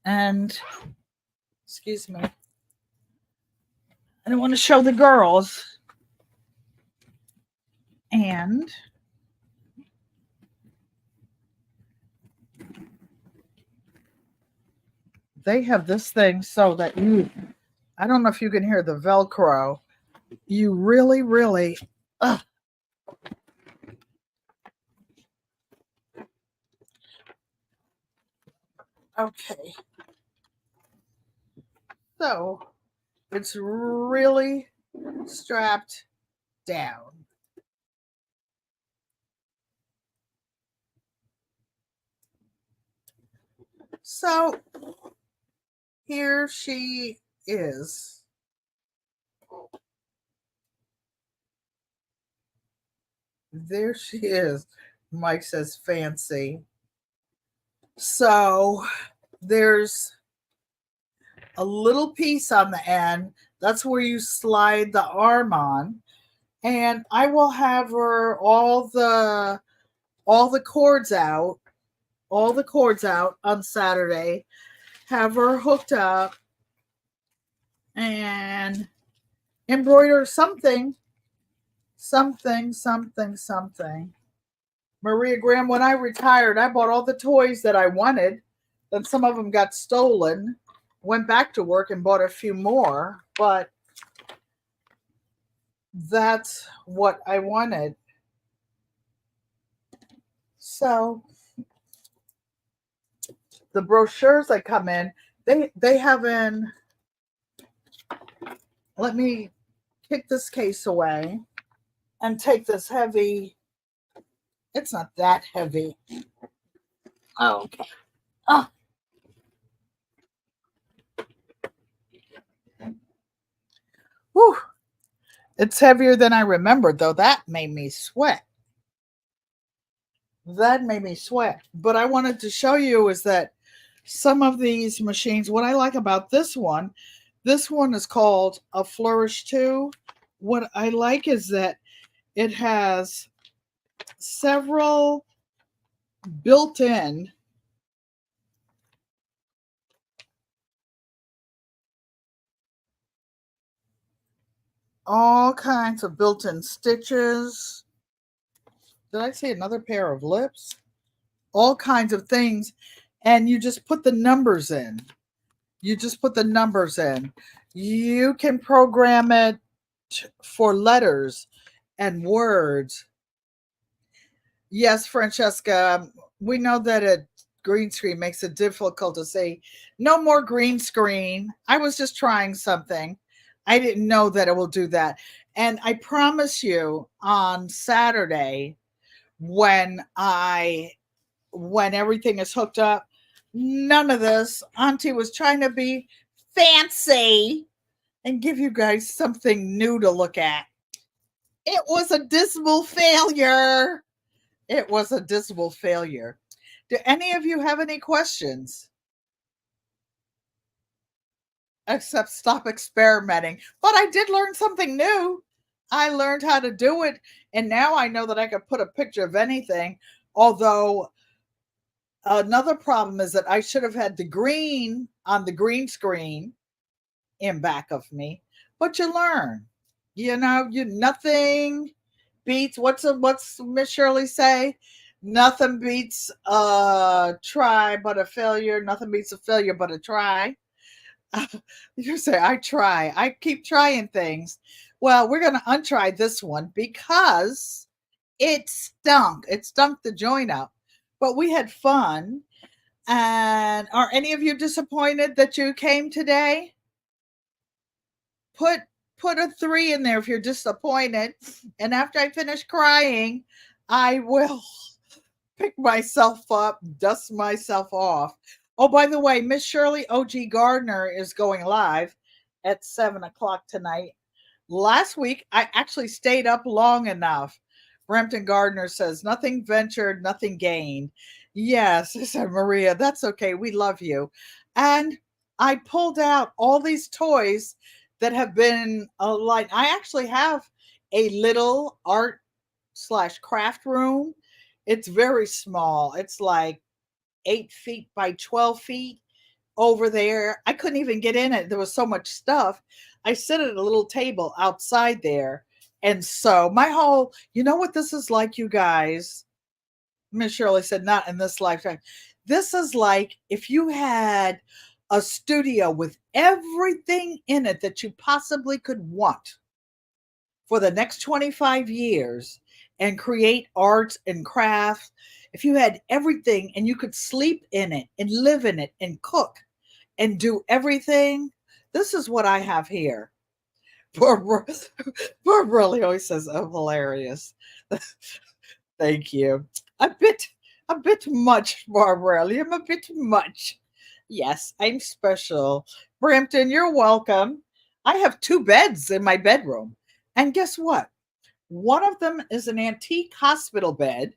Speaker 1: And, excuse me, I don't want to show the girls. And they have this thing so that I don't know if you can hear the Velcro. You really, really, okay. So it's really strapped down. So here she is. There she is. Mike says fancy. So there's a little piece on the end. That's where you slide the arm on. And I will have her all the cords out, on Saturday. Have her hooked up and embroider something. Maria Graham, when I retired, I bought all the toys that I wanted. Then some of them got stolen. Went back to work and bought a few more, but that's what I wanted. So the brochures that come in, they have in, let me kick this case away and take this heavy, it's not that heavy. Oh, okay. Oh. Whew. It's heavier than I remembered, though. That made me sweat. But I wanted to show you is that some of these machines, what I like about this one is called a Flourish 2. What I like is that it has several built-in all kinds of built-in stitches. Did I say another pair of lips? All kinds of things. And you just put the numbers in. You can program it for letters and words. Yes, Francesca, we know that a green screen makes it difficult to say no more green screen. I was just trying something. I didn't know that it will do that. And I promise you on Saturday when everything is hooked up, none of this. Auntie was trying to be fancy and give you guys something new to look at. It was a dismal failure. Do any of you have any questions? Except stop experimenting. But I did learn something new. I learned how to do it. And now I know that I could put a picture of anything. Although another problem is that I should have had the green on the green screen in back of me. But you learn. Nothing beats, what's Miss Shirley say? Nothing beats a try but a failure. Nothing beats a failure but a try. You say, I keep trying things. Well, we're going to untry this one because It stunk. It stunk the joint up. But we had fun. And are any of you disappointed that you came today? Put put a 3 in there if you're disappointed. And after I finish crying, I will pick myself up, dust myself off. Oh, by the way, Miss Shirley OG Gardner is going live at 7 o'clock tonight. Last week, I actually stayed up long enough. Brampton Gardner says, nothing ventured, nothing gained. Yes, I said, Maria, that's okay. We love you. And I pulled out all these toys that have been like, I actually have a little art slash craft room. It's very small. It's like 8 feet by 12 feet over there. I couldn't even get in it. There was so much stuff. I sit at a little table outside there. And so my whole, you know what this is like, you guys? Miss Shirley said, not in this lifetime. This is like if you had a studio with everything in it that you possibly could want for the next 25 years and create art and crafts. If you had everything and you could sleep in it and live in it and cook and do everything, this is what I have here. Barbara, Barbara really always says, I'm hilarious. Thank you. A bit much, Barbara. I'm a bit much. Yes, I'm special. Brampton, you're welcome. I have 2 beds in my bedroom. And guess what? One of them is an antique hospital bed.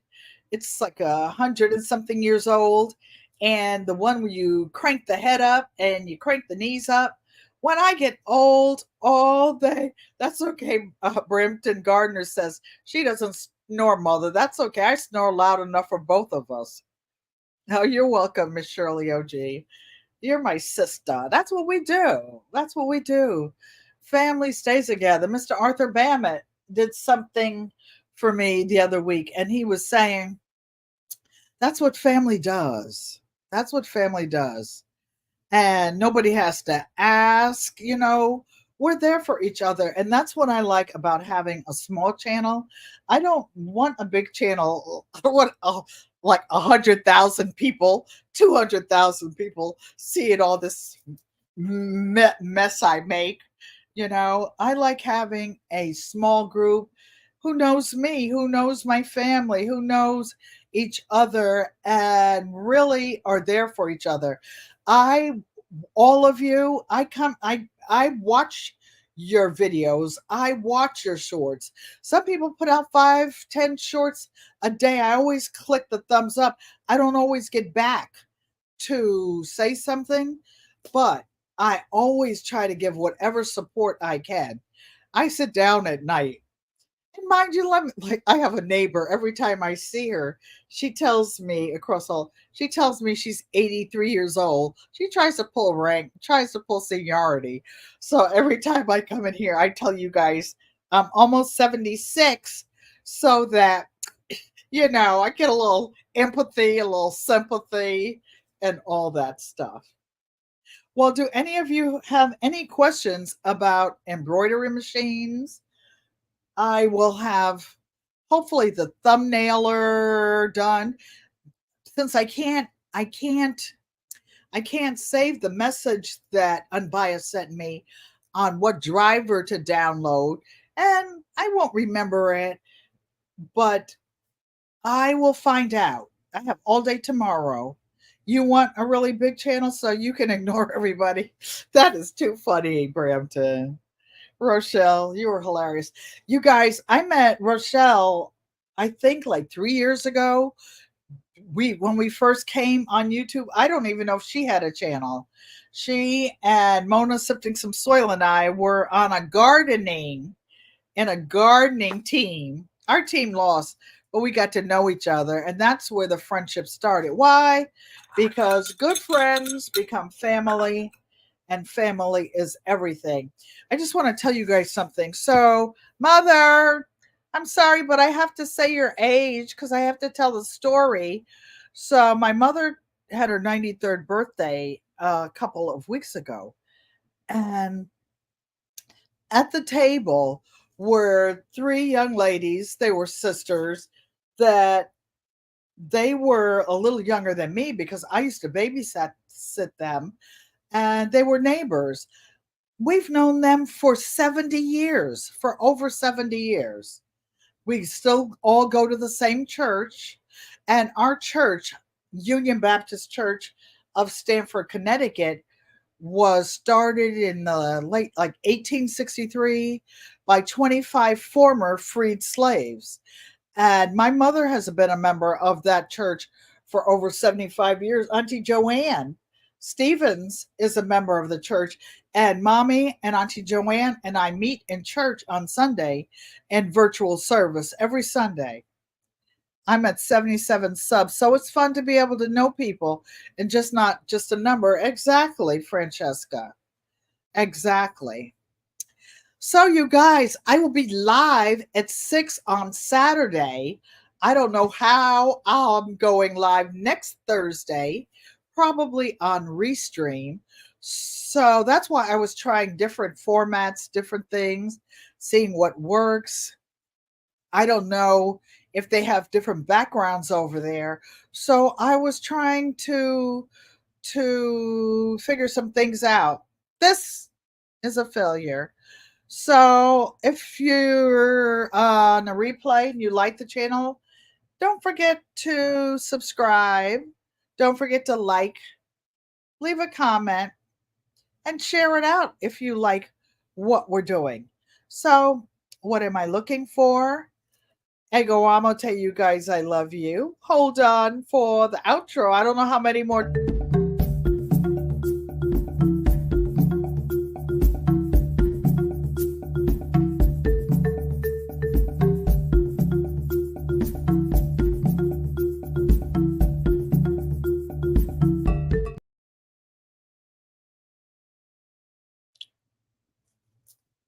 Speaker 1: It's like 100 and something years old. And the one where you crank the head up and you crank the knees up. When I get old all day, that's okay. Brampton Gardner says she doesn't snore, mother. That's okay. I snore loud enough for both of us. Oh, you're welcome, Miss Shirley OG. You're my sister. That's what we do. That's what we do. Family stays together. Mr. Arthur Bammett did something for me the other week, and he was saying, that's what family does. That's what family does. And nobody has to ask, we're there for each other. And that's what I like about having a small channel. I don't want a big channel. I want like 100,000 people, 200,000 people seeing all this mess I make. I like having a small group who knows me, who knows my family, who knows each other and really are there for each other. I all of you, I watch your videos. I watch your shorts. Some people put out 5, 10 shorts a day. I always click the thumbs up. I don't always get back to say something, but I always try to give whatever support I can. I sit down at night. And mind you, like I have a neighbor. Every time I see her, she tells me she's 83 years old. She tries to pull rank, tries to pull seniority. So every time I come in here, I tell you guys I'm almost 76, so that I get a little empathy, a little sympathy, and all that stuff. Well, do any of you have any questions about embroidery machines? I will have hopefully the thumbnailer done. Since I can't save the message that Unbiased sent me on what driver to download, and I won't remember it, but I will find out. I have all day tomorrow. You want a really big channel so you can ignore everybody? That is too funny, Brampton. Rochelle, you were hilarious. You guys, I met Rochelle, I think like 3 years ago. When we first came on YouTube, I don't even know if she had a channel. She and Mona Sifting Some Soil and I were on a gardening team. Our team lost, but we got to know each other, and that's where the friendship started. Why? Because good friends become family, and family is everything. I just want to tell you guys something. So, Mother, I'm sorry, but I have to say your age because I have to tell the story. So, my mother had her 93rd birthday a couple of weeks ago. And at the table were three young ladies. They were sisters that they were a little younger than me because I used to sit them, and they were neighbors. We've known them for 70 years, for over 70 years. We still all go to the same church, and our church, Union Baptist Church of Stamford, Connecticut, was started in the late, like 1863, by 25 former freed slaves. And my mother has been a member of that church for over 75 years. Auntie Joanne Stevens is a member of the church. And Mommy and Auntie Joanne and I meet in church on Sunday in virtual service every Sunday. I'm at 77 subs. So it's fun to be able to know people and just not just a number. Exactly, Francesca. Exactly. So, you guys, I will be live at 6 on Saturday. I don't know how I'm going live next Thursday, probably on Restream. So that's why I was trying different formats, different things, seeing what works. I don't know if they have different backgrounds over there. So I was trying to figure some things out. This is a failure. So if you're on a replay and you like the channel, don't forget to subscribe. Don't forget to like, leave a comment, and share it out if you like what we're doing. So what am I looking for? Ego amo, tell you guys I love you. Hold on for the outro. I don't know how many more